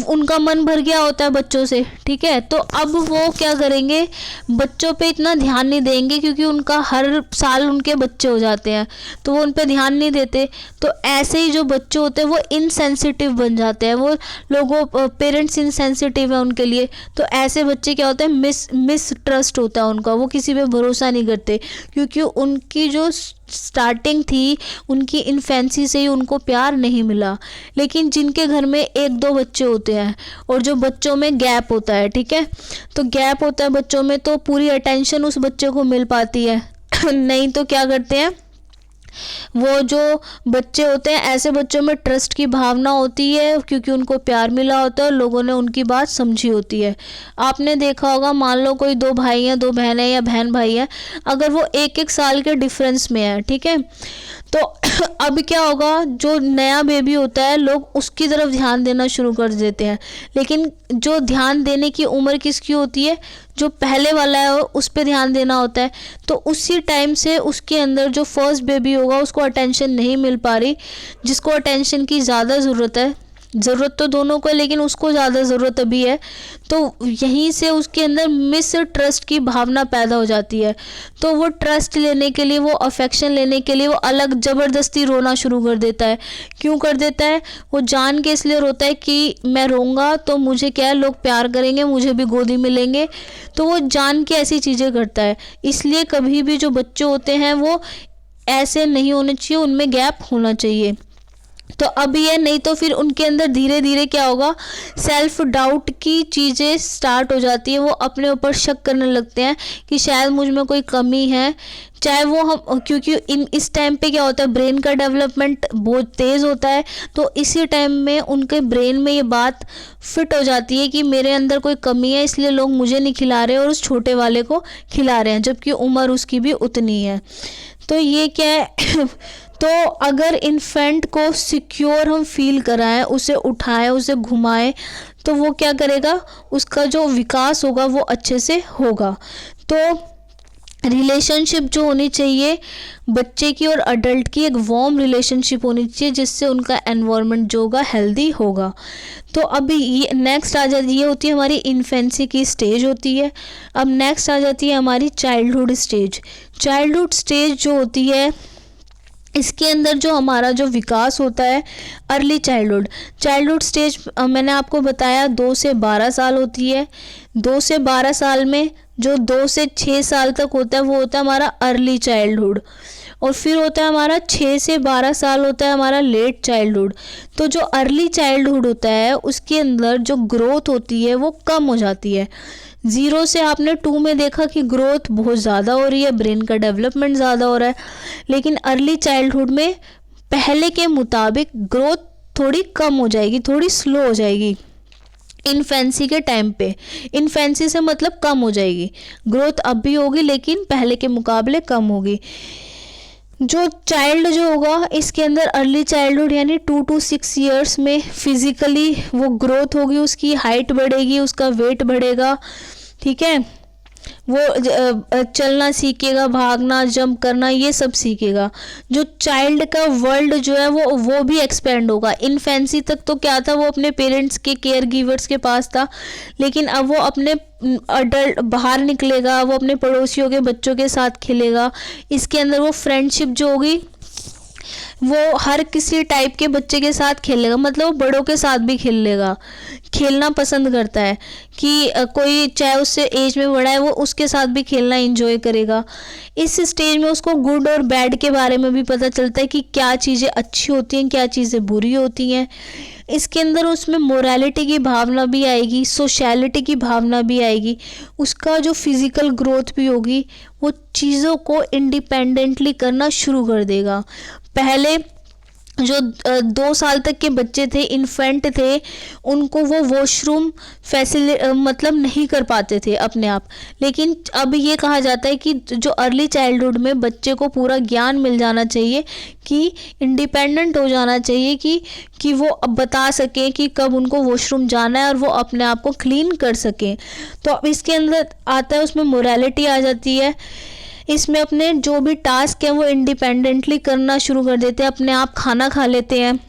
उनका मन भर गया होता है बच्चों से, ठीक है, तो अब वो क्या करेंगे, बच्चों पे इतना ध्यान नहीं देंगे क्योंकि उनका हर साल उनके बच्चे हो जाते हैं तो वो उन पे ध्यान नहीं देते। तो ऐसे ही जो बच्चे होते हैं वो इनसेंसिटिव बन जाते हैं, वो लोगों पेरेंट्स इनसेंसिटिव है उनके लिए। तो ऐसे बच्चे क्या होते हैं, मिस ट्रस्ट होता है उनका, वो किसी पे भरोसा नहीं करते क्योंकि उनकी जो स्टार्टिंग थी, उनकी इन्फेंसी से ही उनको प्यार नहीं मिला। लेकिन जिनके घर में एक दो बच्चे होते हैं और जो बच्चों में गैप होता है, ठीक है, तो गैप होता है बच्चों में, तो पूरी अटेंशन उस बच्चे को मिल पाती है नहीं तो क्या करते हैं, वो जो बच्चे होते हैं ऐसे बच्चों में ट्रस्ट की भावना होती है क्योंकि उनको प्यार मिला होता है और लोगों ने उनकी बात समझी होती है। आपने देखा होगा, मान लो कोई दो भाई हैं, दो बहन है या बहन भाई है, अगर वो एक एक साल के डिफरेंस में है, ठीक है, तो अब क्या होगा, जो नया बेबी होता है लोग उसकी तरफ ध्यान देना शुरू कर देते हैं, लेकिन जो ध्यान देने की उम्र किसकी होती है, जो पहले वाला है उस पर ध्यान देना होता है। तो उसी टाइम से उसके अंदर जो फर्स्ट बेबी होगा उसको अटेंशन नहीं मिल पा रही, जिसको अटेंशन की ज़्यादा ज़रूरत है, ज़रूरत तो दोनों को है लेकिन उसको ज़्यादा ज़रूरत अभी है, तो यहीं से उसके अंदर मिस ट्रस्ट की भावना पैदा हो जाती है। तो वो ट्रस्ट लेने के लिए, वो अफेक्शन लेने के लिए वो अलग ज़बरदस्ती रोना शुरू कर देता है। क्यों कर देता है, वो जान के इसलिए रोता है कि मैं रोऊंगा तो मुझे क्या है, लोग प्यार करेंगे, मुझे भी गोदी मिलेंगे, तो वो जान के ऐसी चीज़ें करता है। इसलिए कभी भी जो बच्चे होते हैं वो ऐसे नहीं होने चाहिए, उनमें गैप होना चाहिए। तो अब ये नहीं तो फिर उनके अंदर धीरे धीरे क्या होगा, सेल्फ डाउट की चीज़ें स्टार्ट हो जाती है, वो अपने ऊपर शक करने लगते हैं कि शायद मुझ में कोई कमी है। चाहे वो हम, क्योंकि इस टाइम पे क्या होता है, ब्रेन का डेवलपमेंट बहुत तेज़ होता है, तो इसी टाइम में उनके ब्रेन में ये बात फिट हो जाती है कि मेरे अंदर कोई कमी है इसलिए लोग मुझे नहीं खिला रहे और उस छोटे वाले को खिला रहे हैं, जबकि उम्र उसकी भी उतनी है। तो ये क्या है तो अगर इन्फेंट को सिक्योर हम फील कराएं, उसे उठाएं, उसे घुमाएं, तो वो क्या करेगा, उसका जो विकास होगा वो अच्छे से होगा। तो रिलेशनशिप जो होनी चाहिए बच्चे की और अडल्ट की, एक वार्म रिलेशनशिप होनी चाहिए जिससे उनका एनवायरनमेंट जो होगा हेल्दी होगा। तो अभी ये नेक्स्ट आ जाती, ये होती है हमारी इन्फेंसी की स्टेज होती है। अब नेक्स्ट आ जाती है हमारी चाइल्डहुड स्टेज। चाइल्डहुड स्टेज जो होती है, इसके अंदर जो हमारा जो विकास होता है, अर्ली चाइल्डहुड स्टेज मैंने आपको बताया 2 से 12 साल होती है। 2 से 12 साल में जो 2 से 6 साल तक होता है वो होता है हमारा अर्ली चाइल्डहुड, और फिर होता है हमारा 6 से 12 साल होता है हमारा लेट चाइल्डहुड। तो जो अर्ली चाइल्डहुड होता है उसके अंदर जो ग्रोथ होती है वो कम हो जाती है। 0 से आपने 2 में देखा कि ग्रोथ बहुत ज़्यादा हो रही है, ब्रेन का डेवलपमेंट ज़्यादा हो रहा है, लेकिन अर्ली चाइल्डहुड में पहले के मुताबिक ग्रोथ थोड़ी कम हो जाएगी, थोड़ी स्लो हो जाएगी। इन्फेंसी के टाइम पे, इन्फेंसी से मतलब कम हो जाएगी, ग्रोथ अब भी होगी लेकिन पहले के मुकाबले कम होगी। जो चाइल्ड जो होगा इसके अंदर अर्ली चाइल्डहुड यानी 2 to 6 ईयर्स में फिज़िकली वो ग्रोथ होगी, उसकी हाइट बढ़ेगी, उसका वेट बढ़ेगा, ठीक है, वो चलना सीखेगा, भागना, जंप करना, ये सब सीखेगा। जो चाइल्ड का वर्ल्ड जो है वो भी एक्सपेंड होगा। इन्फेंसी तक तो क्या था, वो अपने पेरेंट्स के केयर गिवर्स के पास था, लेकिन अब वो अपने अडल्ट बाहर निकलेगा, वो अपने पड़ोसियों के बच्चों के साथ खेलेगा। इसके अंदर वो फ्रेंडशिप जो होगी वो हर किसी टाइप के बच्चे के साथ खेलेगा, मतलब वो बड़ों के साथ भी खेल लेगा, खेलना पसंद करता है कि कोई चाहे उससे एज में बड़ा है वो उसके साथ भी खेलना एंजॉय करेगा। इस स्टेज में उसको गुड और बैड के बारे में भी पता चलता है कि क्या चीज़ें अच्छी होती हैं, क्या चीज़ें बुरी होती हैं। इसके अंदर उसमें मोरालिटी की भावना भी आएगी, सोशैलिटी की भावना भी आएगी, उसका जो फिज़िकल ग्रोथ भी होगी, वो चीज़ों को इंडिपेंडेंटली करना शुरू कर देगा। पहले जो 2 साल तक के बच्चे थे, इन्फेंट थे, उनको वो वॉशरूम मतलब नहीं कर पाते थे अपने आप, लेकिन अब ये कहा जाता है कि जो अर्ली चाइल्डहुड में बच्चे को पूरा ज्ञान मिल जाना चाहिए, कि इंडिपेंडेंट हो जाना चाहिए, कि वो अब बता सकें कि कब उनको वॉशरूम जाना है और वो अपने आप को क्लीन कर सकें। तो अब इसके अंदर आता है, उसमें मोरालिटी आ जाती है, इसमें अपने जो भी टास्क है वो इंडिपेंडेंटली करना शुरू कर देते हैं, अपने आप खाना खा लेते हैं,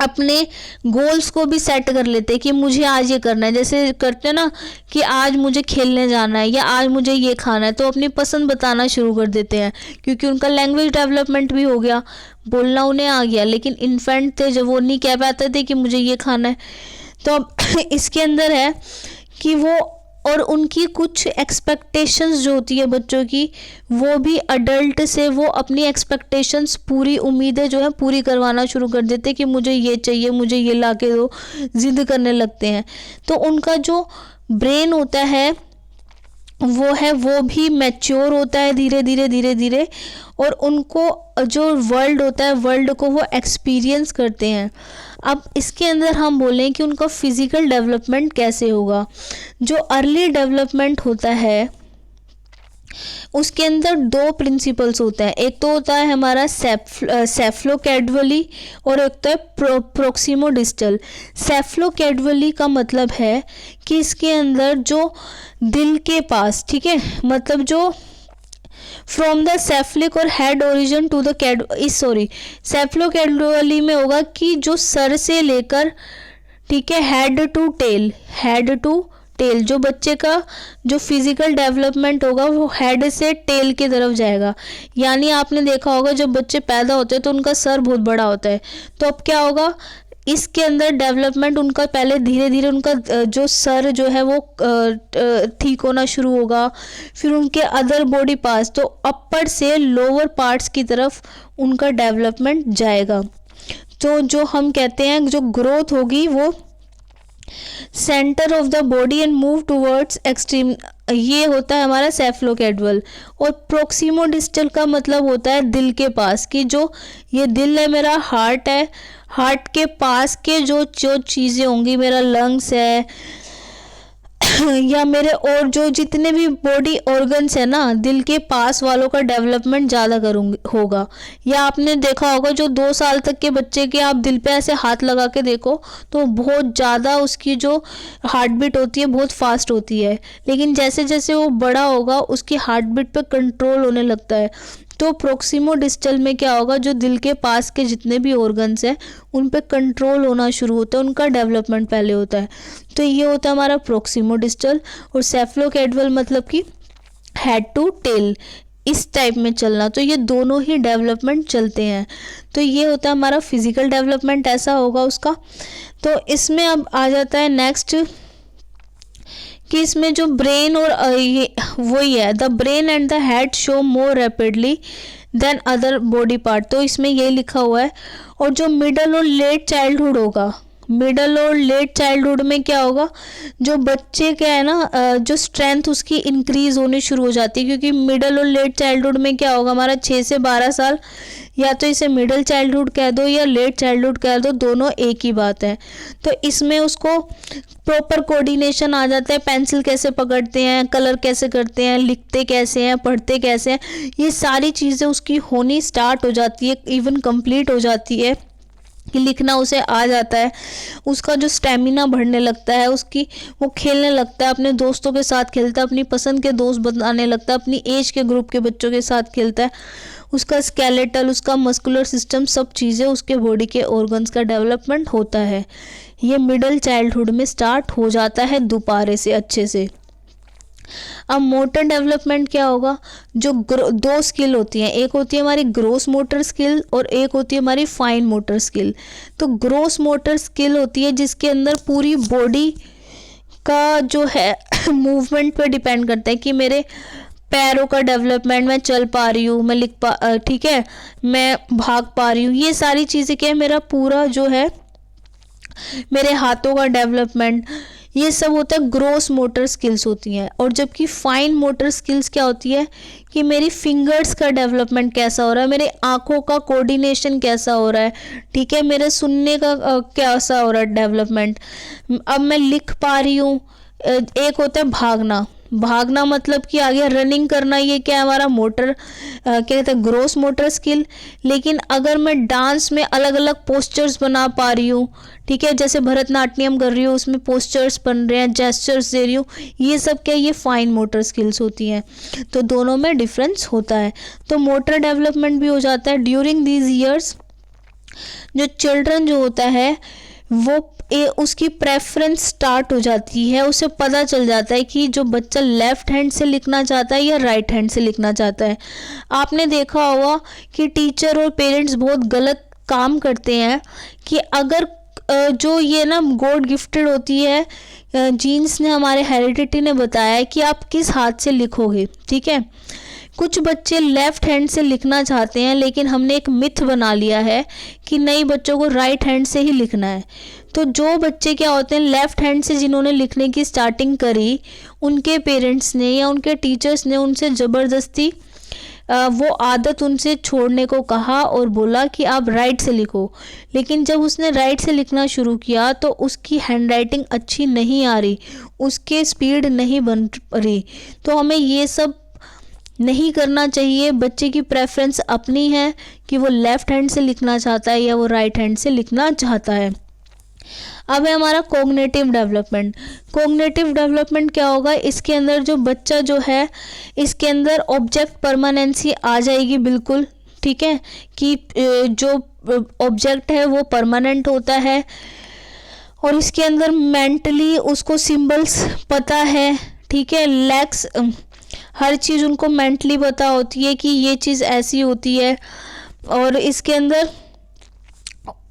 अपने गोल्स को भी सेट कर लेते हैं कि मुझे आज ये करना है। जैसे करते हैं ना कि आज मुझे खेलने जाना है या आज मुझे ये खाना है, तो अपनी पसंद बताना शुरू कर देते हैं, क्योंकि उनका लैंग्वेज डेवलपमेंट भी हो गया, बोलना उन्हें आ गया। लेकिन इन्फेंट थे जब वो नहीं कह पाते थे कि मुझे ये खाना है। तो अब इसके अंदर है कि वो और उनकी कुछ एक्सपेक्टेशंस जो होती है बच्चों की, वो भी अडल्ट से वो अपनी एक्सपेक्टेशंस, पूरी उम्मीदें जो है पूरी करवाना शुरू कर देते हैं कि मुझे ये चाहिए, मुझे ये ला के दो, जिद करने लगते हैं। तो उनका जो ब्रेन होता है वो भी मैच्योर होता है धीरे धीरे धीरे धीरे, और उनको जो वर्ल्ड होता है, वर्ल्ड को वो एक्सपीरियंस करते हैं। अब इसके अंदर हम बोलें कि उनका फिज़िकल डेवलपमेंट कैसे होगा। जो अर्ली डेवलपमेंट होता है उसके अंदर 2 प्रिंसिपल्स होते हैं, एक तो होता है हमारा सेफ्लोकैडवली और एक तो है प्रोक्सिमोडिस्टल। सेफ्लोकैडवली का मतलब है कि इसके अंदर जो दिल के पास, ठीक है, मतलब जो फ्रॉम द सेफ्लिक और हेड ओरिजिन टू द सेफ्लोकैडवली में होगा कि जो सर से लेकर, ठीक है, हेड टू टेल, जो बच्चे का जो फिजिकल डेवलपमेंट होगा वो हेड से टेल की तरफ जाएगा। यानी आपने देखा होगा जब बच्चे पैदा होते हैं तो उनका सर बहुत बड़ा होता है, तो अब क्या होगा, इसके अंदर डेवलपमेंट उनका पहले धीरे धीरे उनका जो सर जो है वो ठीक होना शुरू होगा, फिर उनके अदर बॉडी पार्ट्स, तो अपर से लोअर पार्ट्स की तरफ उनका डेवलपमेंट जाएगा। तो जो हम कहते हैं जो ग्रोथ होगी वो centre of the body and move towards extreme, ये होता है हमारा सेफ्लोकैडवल। और प्रोक्सिमोडिस्टल का मतलब होता है दिल के पास, कि जो ये दिल है मेरा, हार्ट है, हार्ट के पास के जो चीज़ें होंगी, मेरा लंग्स है या मेरे और जो जितने भी बॉडी ऑर्गन्स है ना, दिल के पास वालों का डेवलपमेंट ज़्यादा होगा। या आपने देखा होगा जो 2 साल तक के बच्चे के आप दिल पे ऐसे हाथ लगा के देखो तो बहुत ज़्यादा उसकी जो हार्ट बीट होती है बहुत फास्ट होती है, लेकिन जैसे जैसे वो बड़ा होगा उसकी हार्ट बीट पे कंट्रोल होने लगता है। तो प्रोक्सिमोडिस्टल में क्या होगा, जो दिल के पास के जितने भी ऑर्गन्स हैं उन पे कंट्रोल होना शुरू होता है, उनका डेवलपमेंट पहले होता है। तो ये होता है हमारा प्रोक्सिमोडिस्टल। और सेफ्लोकैडवल मतलब कि हेड टू टेल, इस टाइप में चलना। तो ये दोनों ही डेवलपमेंट चलते हैं। तो ये होता है हमारा फिजिकल डेवलपमेंट, ऐसा होगा उसका। तो इसमें अब आ जाता है नेक्स्ट कि इसमें जो ब्रेन और ये वही है, the brain and the head show more rapidly than other body part, तो इसमें ये लिखा हुआ है। और जो मिडल और लेट चाइल्डहुड होगा, मिडल और लेट चाइल्डहुड में क्या होगा, जो बच्चे क्या है ना, जो स्ट्रेंथ उसकी इंक्रीज होनी शुरू हो जाती है, क्योंकि मिडल और लेट चाइल्डहुड में क्या होगा, हमारा 6 से 12 साल, या तो इसे मिडल चाइल्डहुड कह दो या लेट चाइल्डहुड कह दो, दोनों एक ही बात है। तो इसमें उसको प्रॉपर कोऑर्डिनेशन आ जाता है, पेंसिल कैसे पकड़ते हैं, कलर कैसे करते हैं, लिखते कैसे हैं, पढ़ते कैसे हैं, ये सारी चीज़ें उसकी होनी स्टार्ट हो जाती है, इवन कंप्लीट हो जाती है कि लिखना उसे आ जाता है। उसका जो स्टेमिना बढ़ने लगता है, उसकी वो खेलने लगता है, अपने दोस्तों के साथ खेलता है, अपनी पसंद के दोस्त बनाने लगता है, अपनी एज के ग्रुप के बच्चों के साथ खेलता है। उसका स्केलेटल, उसका मस्कुलर सिस्टम, सब चीज़ें उसके बॉडी के ऑर्गन्स का डेवलपमेंट होता है। ये मिडल चाइल्डहुड में स्टार्ट हो जाता है दोबारा से अच्छे से। अब मोटर डेवलपमेंट क्या होगा, जो दो स्किल होती हैं, एक होती है हमारी ग्रोस मोटर स्किल और एक होती है हमारी फाइन मोटर स्किल। तो ग्रोस मोटर स्किल होती है जिसके अंदर पूरी बॉडी का जो है मूवमेंट पर डिपेंड करता है कि मेरे पैरों का डेवलपमेंट, मैं चल पा रही हूँ, मैं ठीक है, मैं भाग पा रही हूँ, ये सारी चीज़ें क्या है, मेरा पूरा जो है मेरे हाथों का डेवलपमेंट, ये सब होता है ग्रोस मोटर स्किल्स होती हैं। और जबकि फाइन मोटर स्किल्स क्या होती है कि मेरी फिंगर्स का डेवलपमेंट कैसा हो रहा है, मेरे आँखों का कोऑर्डिनेशन कैसा हो रहा है, ठीक है, मेरे सुनने का कैसा हो रहा है डेवलपमेंट, अब मैं लिख पा रही हूँ। एक होता है भागना, भागना मतलब कि आगे रनिंग करना, ये क्या है हमारा मोटर क्या कहते हैं ग्रोस मोटर स्किल। लेकिन अगर मैं डांस में अलग अलग पोस्चर्स बना पा रही हूँ, ठीक है, जैसे भरतनाट्यम कर रही हूँ उसमें पोस्चर्स बन रहे हैं, जेस्चर्स दे रही हूँ, ये सब क्या ये फाइन मोटर स्किल्स होती हैं। तो दोनों में डिफरेंस होता है। तो मोटर डेवलपमेंट भी हो जाता है ड्यूरिंग दीज ईयर्स। जो चिल्ड्रन जो होता है वो उसकी प्रेफरेंस स्टार्ट हो जाती है, उसे पता चल जाता है कि जो बच्चा लेफ्ट हैंड से लिखना चाहता है या राइट हैंड से लिखना चाहता है। आपने देखा होगा कि टीचर और पेरेंट्स बहुत गलत काम करते हैं कि अगर जो ये ना गॉड गिफ्टेड होती है, जीन्स ने, हमारे हेरिडिटी ने बताया है कि आप किस हाथ से लिखोगे, ठीक है। कुछ बच्चे लेफ़्ट हैंड से लिखना चाहते हैं, लेकिन हमने एक मिथ बना लिया है कि नहीं, बच्चों को राइट हैंड से ही लिखना है। तो जो बच्चे क्या होते हैं लेफ़्ट हैंड से जिन्होंने लिखने की स्टार्टिंग करी, उनके पेरेंट्स ने या उनके टीचर्स ने उनसे ज़बरदस्ती वो आदत उनसे छोड़ने को कहा और बोला कि आप राइट से लिखो। लेकिन जब उसने राइट से लिखना शुरू किया तो उसकी हैंडराइटिंग अच्छी नहीं आ रही, उसके स्पीड नहीं बन रही। तो हमें ये सब नहीं करना चाहिए। बच्चे की प्रेफरेंस अपनी है कि वो लेफ़्ट हैंड से लिखना चाहता है या वो राइट हैंड से लिखना चाहता है। अब है हमारा कॉग्निटिव डेवलपमेंट। कॉग्निटिव डेवलपमेंट क्या होगा, इसके अंदर जो बच्चा जो है, इसके अंदर ऑब्जेक्ट परमानेंसी आ जाएगी बिल्कुल, ठीक है, कि जो ऑब्जेक्ट है वो परमानेंट होता है। और इसके अंदर मेंटली उसको सिंबल्स पता है, ठीक है, लेक्स हर चीज़ उनको मेंटली पता होती है कि ये चीज़ ऐसी होती है। और इसके अंदर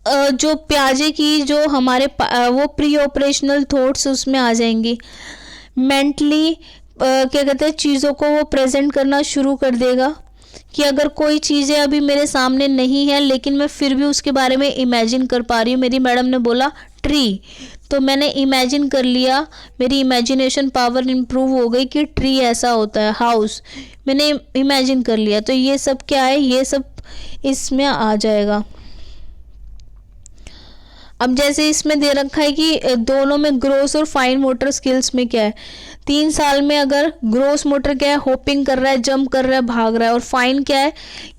जो प्याजे की जो हमारे वो प्री ऑपरेशनल थॉट्स उसमें आ जाएंगी। मेंटली क्या कहते हैं चीज़ों को वो प्रेजेंट करना शुरू कर देगा कि अगर कोई चीज़ें अभी मेरे सामने नहीं है लेकिन मैं फिर भी उसके बारे में इमेजिन कर पा रही हूँ। मेरी मैडम ने बोला ट्री, तो मैंने इमेजिन कर लिया, मेरी इमेजिनेशन पावर इम्प्रूव हो गई कि ट्री ऐसा होता है, हाउस मैंने इमेजिन कर लिया। तो ये सब क्या है, ये सब इसमें आ जाएगा। अब जैसे इसमें दे रखा है कि दोनों में ग्रोस और फाइन मोटर स्किल्स में क्या है, 3 साल में अगर ग्रोस मोटर क्या है, होपिंग कर रहा है, जंप कर रहा है, भाग रहा है, और फाइन क्या है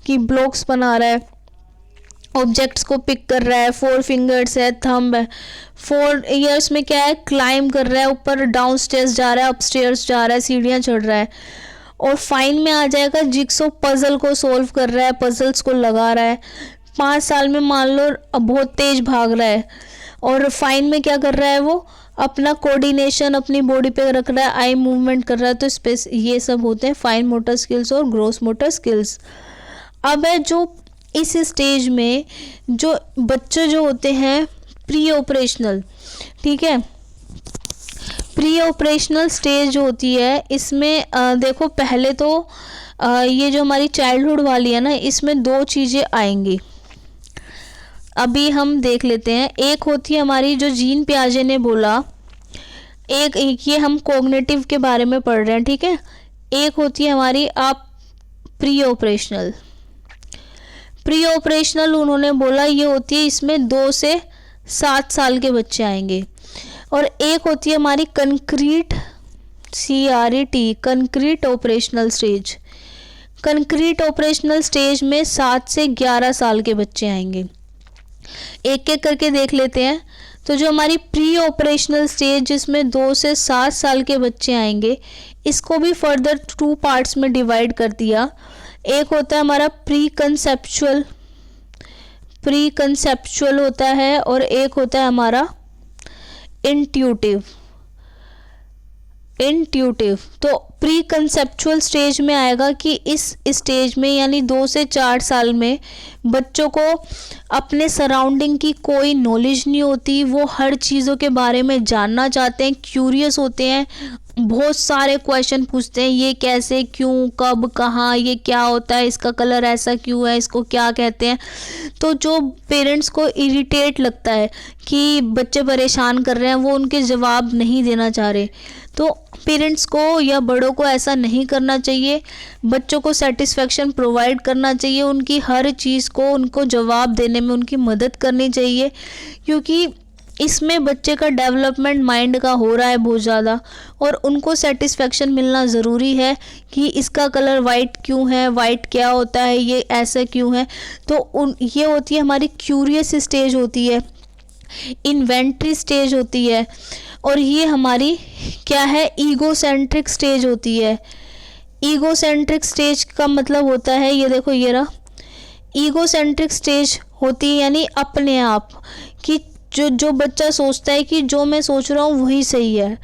कि ब्लॉक्स बना रहा है, ऑब्जेक्ट्स को पिक कर रहा है, 4 फिंगर्स है, थंब है। 4 ईयर्स में क्या है, क्लाइम कर रहा है, ऊपर डाउन स्टेयर्स जा रहा है, अपस्टेयर्स जा रहा है, सीढ़ियाँ चढ़ रहा है। और फाइन में आ जाएगा जिक्सो पजल को सोल्व कर रहा है, पजल्स को लगा रहा है। 5 साल में मान लो बहुत तेज भाग रहा है, और फाइन में क्या कर रहा है, वो अपना कोऑर्डिनेशन अपनी बॉडी पे रख रहा है, आई मूवमेंट कर रहा है। तो स्पेस ये सब होते हैं फाइन मोटर स्किल्स और ग्रोस मोटर स्किल्स। अब है जो इस स्टेज में जो बच्चे जो होते हैं प्री ऑपरेशनल, ठीक है, प्री ऑपरेशनल स्टेज जो होती है इसमें देखो पहले तो ये जो हमारी चाइल्डहुड वाली है ना, इसमें 2 चीज़ें आएंगी, अभी हम देख लेते हैं। एक होती है हमारी जो जीन पियाजे ने बोला, एक ये हम कॉग्निटिव के बारे में पढ़ रहे हैं, ठीक है। एक होती है हमारी आप प्री ऑपरेशनल। प्री ऑपरेशनल उन्होंने बोला ये होती है, इसमें 2 से 7 साल के बच्चे आएंगे। और एक होती है हमारी concrete, CRET, concrete operational stage. Concrete operational stage में 7 से 11 साल के बच्चे आएंगे। एक एक करके देख लेते हैं। तो जो हमारी प्री ऑपरेशनल स्टेज जिसमें 2 से 7 साल के बच्चे आएंगे, इसको भी फर्दर 2 पार्ट्स में डिवाइड कर दिया। एक होता है हमारा प्री कंसेप्चुअल होता है, और एक होता है हमारा इंट्यूटिव। इंट्यूटिव तो प्री कंसेप्चुअल स्टेज में आएगा कि इस स्टेज में यानी 2 से 4 साल में बच्चों को अपने सराउंडिंग की कोई नॉलेज नहीं होती। वो हर चीज़ों के बारे में जानना चाहते हैं, क्यूरियस होते हैं, बहुत सारे क्वेश्चन पूछते हैं, ये कैसे, क्यों, कब, कहाँ, ये क्या होता है, इसका कलर ऐसा क्यों है, इसको क्या कहते हैं। तो जो पेरेंट्स को इरिटेट लगता है कि बच्चे परेशान कर रहे हैं, वो उनके जवाब नहीं देना चाह रहे, तो पेरेंट्स को या बड़ों को ऐसा नहीं करना चाहिए। बच्चों को सेटिस्फेक्शन प्रोवाइड करना चाहिए, उनकी हर चीज़ को उनको जवाब देने में उनकी मदद करनी चाहिए, क्योंकि इसमें बच्चे का डेवलपमेंट माइंड का हो रहा है बहुत ज़्यादा, और उनको सेटिस्फेक्शन मिलना ज़रूरी है कि इसका कलर वाइट क्यों है, वाइट क्या होता है, ये ऐसा क्यों है। तो ये होती है हमारी क्यूरियस स्टेज होती है, इन्वेंट्री स्टेज होती है, और ये हमारी क्या है, ईगोसेंट्रिक स्टेज होती है। ईगोसेंट्रिक स्टेज का मतलब होता है, ये देखो ये रहा, ईगोसेंट्रिक स्टेज होती है यानी अपने आप कि जो बच्चा सोचता है कि जो मैं सोच रहा हूँ वही सही है,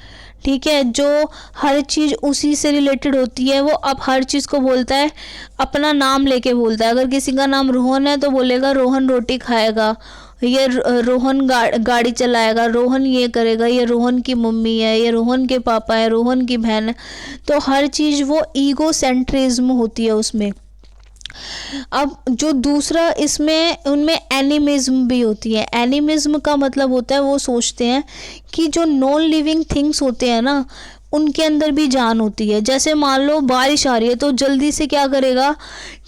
ठीक है, जो हर चीज़ उसी से रिलेटेड होती है, वो अब हर चीज़ को बोलता है, अपना नाम लेके बोलता है। अगर किसी का नाम रोहन है तो बोलेगा रोहन रोटी खाएगा, ये रोहन गाड़ी चलाएगा, रोहन ये करेगा, ये रोहन की मम्मी है, ये रोहन के पापा है, रोहन की बहन है। तो हर चीज़ वो ईगोसेंट्रिज्म होती है उसमें। अब जो दूसरा इसमें उनमें एनिमिज्म भी होती है। एनिमिज्म का मतलब होता है वो सोचते हैं कि जो नॉन लिविंग थिंग्स होते हैं ना, उनके अंदर भी जान होती है। जैसे मान लो बारिश आ रही है तो जल्दी से क्या करेगा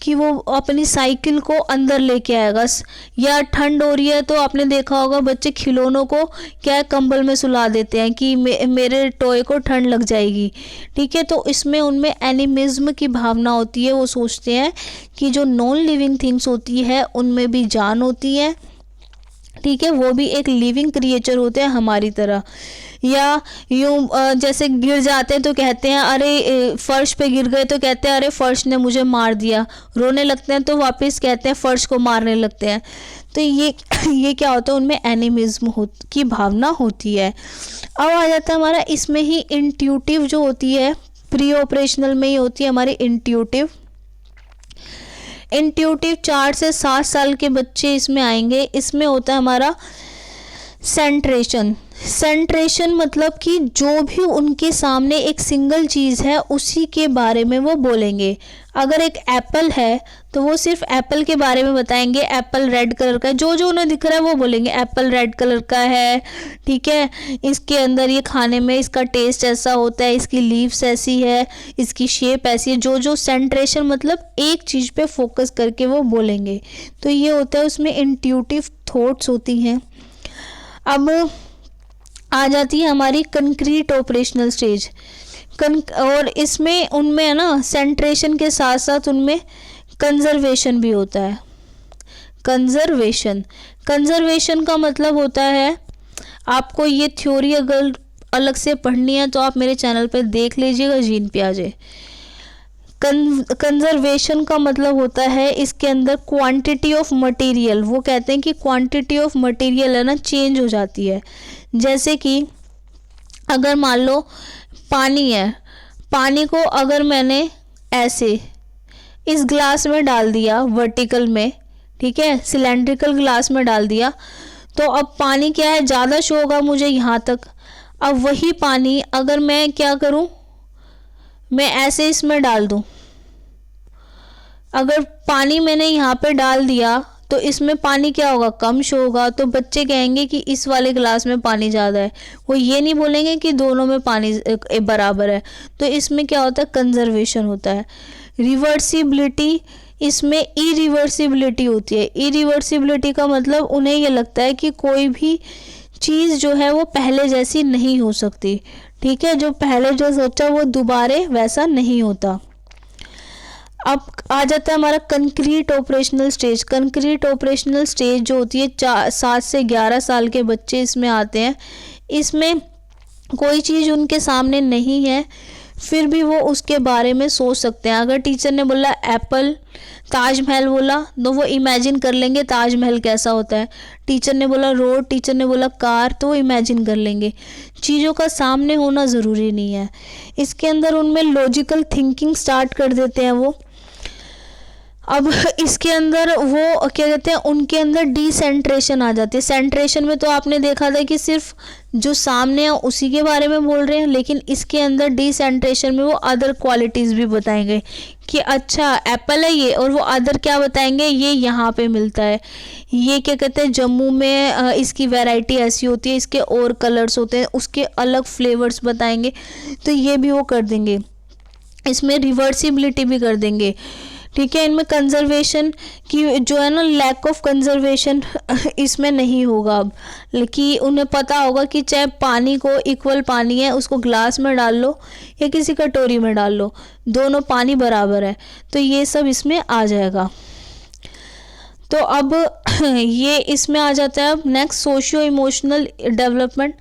कि वो अपनी साइकिल को अंदर लेके आएगा, या ठंड हो रही है तो आपने देखा होगा बच्चे खिलौनों को क्या है, कंबल में सुला देते हैं कि मेरे टॉय को ठंड लग जाएगी, ठीक है। तो इसमें उनमें एनिमिज्म की भावना होती है, वो सोचते हैं कि जो नॉन लिविंग थिंग्स होती है उनमें भी जान होती है, ठीक है, वो भी एक लिविंग क्रिएचर होते हैं हमारी तरह। या यूँ जैसे गिर जाते हैं तो कहते हैं अरे फर्श पे गिर गए तो कहते हैं अरे फर्श ने मुझे मार दिया, रोने लगते हैं तो वापस कहते हैं फर्श को मारने लगते हैं। तो ये क्या होता है, उनमें एनिमिज्म की भावना होती है। अब आ जाता है हमारा इसमें ही इंट्यूटिव जो होती है, प्री ऑपरेशनल में ही होती है हमारी इंट्यूटिव। 4 से 7 साल के बच्चे इसमें आएंगे। इसमें होता है हमारा सेंट्रेशन। सेंट्रेशन मतलब कि जो भी उनके सामने एक सिंगल चीज़ है उसी के बारे में वो बोलेंगे। अगर एक एप्पल है तो वो सिर्फ एप्पल के बारे में बताएंगे, एप्पल रेड कलर का है, जो उन्हें दिख रहा है वो बोलेंगे एप्पल रेड कलर का है, ठीक है, इसके अंदर ये खाने में इसका टेस्ट ऐसा होता है, इसकी लीव्स ऐसी है, इसकी शेप ऐसी है। जो सेंट्रेशन मतलब एक चीज़ पे फोकस करके वो बोलेंगे। तो ये होता है उसमें इंट्यूटिव थॉट्स होती हैं। अब आ जाती है हमारी कंक्रीट ऑपरेशनल स्टेज। और इसमें उनमें है ना सेंट्रेशन के साथ साथ उनमें कंजर्वेशन भी होता है। कंजर्वेशन का मतलब होता है, आपको ये थ्योरी अगर अलग से पढ़नी है तो आप मेरे चैनल पर देख लीजिएगा, जीन पियाजे। कंजर्वेशन का मतलब होता है इसके अंदर क्वांटिटी ऑफ मटेरियल, वो कहते हैं कि क्वांटिटी ऑफ मटेरियल है ना चेंज हो जाती है। जैसे कि अगर मान लो पानी है, पानी को अगर मैंने ऐसे इस ग्लास में डाल दिया वर्टिकल में, ठीक है, सिलेंड्रिकल ग्लास में डाल दिया, तो अब पानी क्या है, ज़्यादा शो होगा मुझे यहाँ तक। अब वही पानी अगर मैं क्या करूँ, मैं ऐसे इसमें डाल दूँ, अगर पानी मैंने यहाँ पे डाल दिया तो इसमें पानी क्या होगा, कम शो होगा। तो बच्चे कहेंगे कि इस वाले ग्लास में पानी ज़्यादा है, वो ये नहीं बोलेंगे कि दोनों में पानी बराबर है। तो इसमें क्या होता है, कंजर्वेशन होता है। रिवर्सिबिलिटी, इसमें इरिवर्सिबिलिटी होती है। इरिवर्सिबिलिटी का मतलब उन्हें ये लगता है कि कोई भी चीज़ जो है वो पहले जैसी नहीं हो सकती, ठीक है, जो पहले जो सोचा वो दोबारा वैसा नहीं होता। अब आ जाता है हमारा concrete operational stage. Concrete operational stage जो होती है 7 से 11 साल के बच्चे इसमें आते हैं। इसमें कोई चीज़ उनके सामने नहीं है, फिर भी वो उसके बारे में सोच सकते हैं। अगर टीचर ने बोला एप्पल, ताजमहल बोला, तो वो इमेजिन कर लेंगे ताजमहल कैसा होता है। टीचर ने बोला रोड, टीचर ने बोला कार, तो वो इमेजिन कर लेंगे। चीज़ों का सामने होना ज़रूरी नहीं है। इसके अंदर उनमें लॉजिकल थिंकिंग स्टार्ट कर देते हैं वो। अब इसके अंदर वो क्या कहते हैं, उनके अंदर डिसेंट्रेशन आ जाती है। सेंट्रेशन में तो आपने देखा था कि सिर्फ जो सामने है उसी के बारे में बोल रहे हैं, लेकिन इसके अंदर डिसेंट्रेशन में वो अदर क्वालिटीज़ भी बताएंगे कि अच्छा एप्पल है ये, और वो अदर क्या बताएंगे, ये यहाँ पे मिलता है, ये क्या कहते हैं जम्मू में इसकी वैरायटी ऐसी होती है, इसके और कलर्स होते हैं, उसके अलग फ्लेवर्स बताएंगे। तो ये भी वो कर देंगे। इसमें रिवर्सिबिलिटी भी कर देंगे। ठीक है, इनमें कंजर्वेशन की जो है ना, लैक ऑफ कंजर्वेशन इसमें नहीं होगा। अब कि उन्हें पता होगा कि चाहे पानी को इक्वल पानी है, उसको ग्लास में डाल लो या किसी कटोरी में डाल लो, दोनों पानी बराबर है। तो ये सब इसमें आ जाएगा। तो अब ये इसमें आ जाता है। अब next socio emotional development.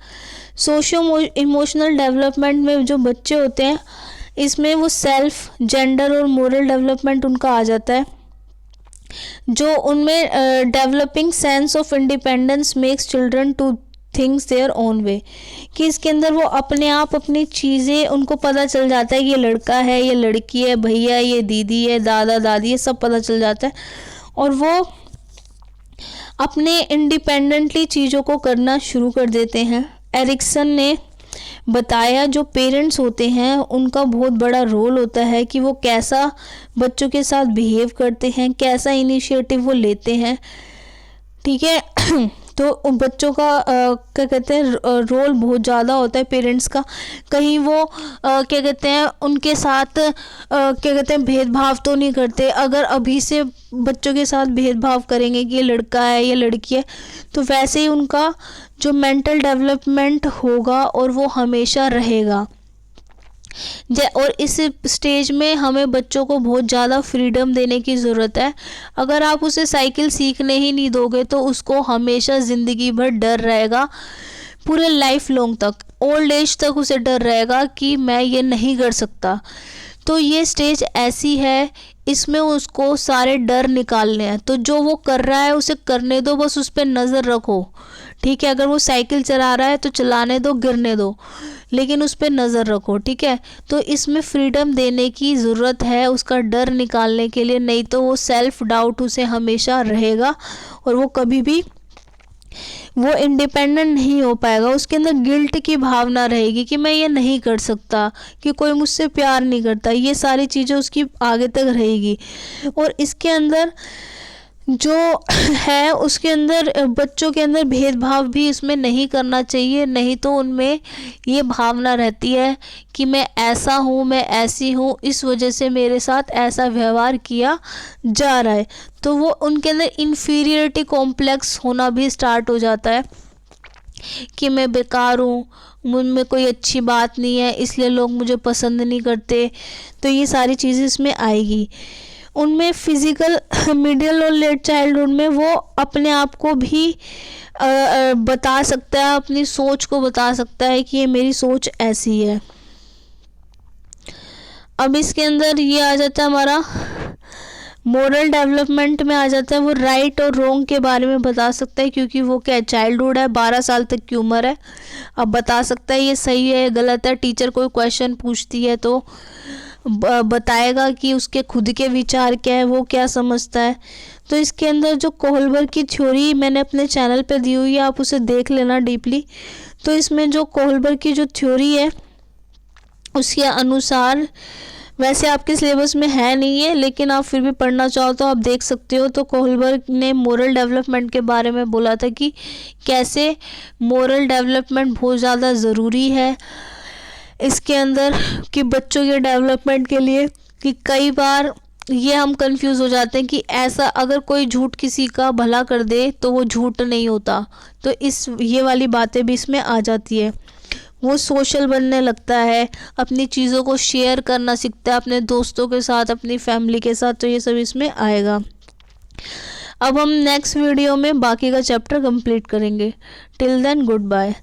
Socio emotional development में जो बच्चे होते हैं, इसमें वो सेल्फ, जेंडर और मोरल डेवलपमेंट उनका आ जाता है। जो उनमें developing sense of independence makes children two things their own way, कि इसके अंदर वो अपने आप अपनी चीज़ें, उनको पता चल जाता है कि ये लड़का है, ये लड़की है, भैया, ये दीदी है, दादा दादी, ये सब पता चल जाता है। और वो अपने इंडिपेंडेंटली चीज़ों को करना शुरू कर देते हैं। एरिक्सन ने बताया जो पेरेंट्स होते हैं उनका बहुत बड़ा रोल होता है कि वो कैसा बच्चों के साथ बिहेव करते हैं, कैसा इनिशिएटिव वो लेते हैं। ठीक है तो बच्चों का क्या कहते हैं रोल बहुत ज़्यादा होता है पेरेंट्स का। कहीं वो क्या कहते हैं उनके साथ क्या कहते हैं भेदभाव तो नहीं करते। अगर अभी से बच्चों के साथ भेदभाव करेंगे कि ये लड़का है ये लड़की है, तो वैसे ही उनका जो मेंटल डेवलपमेंट होगा और वो हमेशा रहेगा। और इस स्टेज में हमें बच्चों को बहुत ज़्यादा फ्रीडम देने की ज़रूरत है। अगर आप उसे साइकिल सीखने ही नहीं दोगे तो उसको हमेशा ज़िंदगी भर डर रहेगा, पूरे लाइफ लॉन्ग तक, ओल्ड एज तक उसे डर रहेगा कि मैं ये नहीं कर सकता। तो ये स्टेज ऐसी है, इसमें उसको सारे डर निकालने हैं। तो जो वो कर रहा है उसे करने दो, बस उस पर नज़र रखो। ठीक है, अगर वो साइकिल चला रहा है तो चलाने दो, गिरने दो, लेकिन उस पर नज़र रखो। ठीक है, तो इसमें फ्रीडम देने की ज़रूरत है उसका डर निकालने के लिए, नहीं तो वो सेल्फ डाउट उसे हमेशा रहेगा और वो कभी भी वो इंडिपेंडेंट नहीं हो पाएगा। उसके अंदर गिल्ट की भावना रहेगी कि मैं ये नहीं कर सकता, कि कोई मुझसे प्यार नहीं करता, ये सारी चीज़ें उसकी आगे तक रहेगी। और इसके अंदर जो है उसके अंदर बच्चों के अंदर भेदभाव भी इसमें नहीं करना चाहिए, नहीं तो उनमें ये भावना रहती है कि मैं ऐसा हूँ, मैं ऐसी हूँ, इस वजह से मेरे साथ ऐसा व्यवहार किया जा रहा है। तो वो उनके अंदर इन्फीरियरिटी कॉम्प्लेक्स होना भी स्टार्ट हो जाता है कि मैं बेकार हूँ, मुझ में कोई अच्छी बात नहीं है, इसलिए लोग मुझे पसंद नहीं करते। तो ये सारी चीज़ें इसमें आएगी। उनमें फिज़िकल मिडिल और लेट चाइल्डहुड में वो अपने आप को भी बता सकता है, अपनी सोच को बता सकता है कि ये मेरी सोच ऐसी है। अब इसके अंदर ये आ जाता है हमारा मोरल डेवलपमेंट में आ जाता है। वो राइट और रॉन्ग के बारे में बता सकता है, क्योंकि वो क्या चाइल्डहुड है, 12 साल तक की उम्र है। अब बता सकता है ये सही है गलत है। टीचर कोई क्वेश्चन पूछती है तो बताएगा कि उसके खुद के विचार क्या है, वो क्या समझता है। तो इसके अंदर जो कोहलबर्ग की थ्योरी मैंने अपने चैनल पे दी हुई है, आप उसे देख लेना डीपली। तो इसमें जो कोहलबर्ग की जो थ्योरी है उसके अनुसार, वैसे आपके सिलेबस में है नहीं है, लेकिन आप फिर भी पढ़ना चाहो तो आप देख सकते हो। तो कोहलबर्ग ने मोरल डेवलपमेंट के बारे में बोला था कि कैसे मोरल डेवलपमेंट बहुत ज़्यादा ज़रूरी है इसके अंदर, कि बच्चों के डेवलपमेंट के लिए। कि कई बार ये हम कंफ्यूज हो जाते हैं कि ऐसा अगर कोई झूठ किसी का भला कर दे तो वो झूठ नहीं होता। तो ये वाली बातें भी इसमें आ जाती है। वो सोशल बनने लगता है, अपनी चीज़ों को शेयर करना सीखता है अपने दोस्तों के साथ, अपनी फैमिली के साथ। तो ये सब इसमें आएगा। अब हम नेक्स्ट वीडियो में बाकी का चैप्टर कंप्लीट करेंगे। Till then good bye.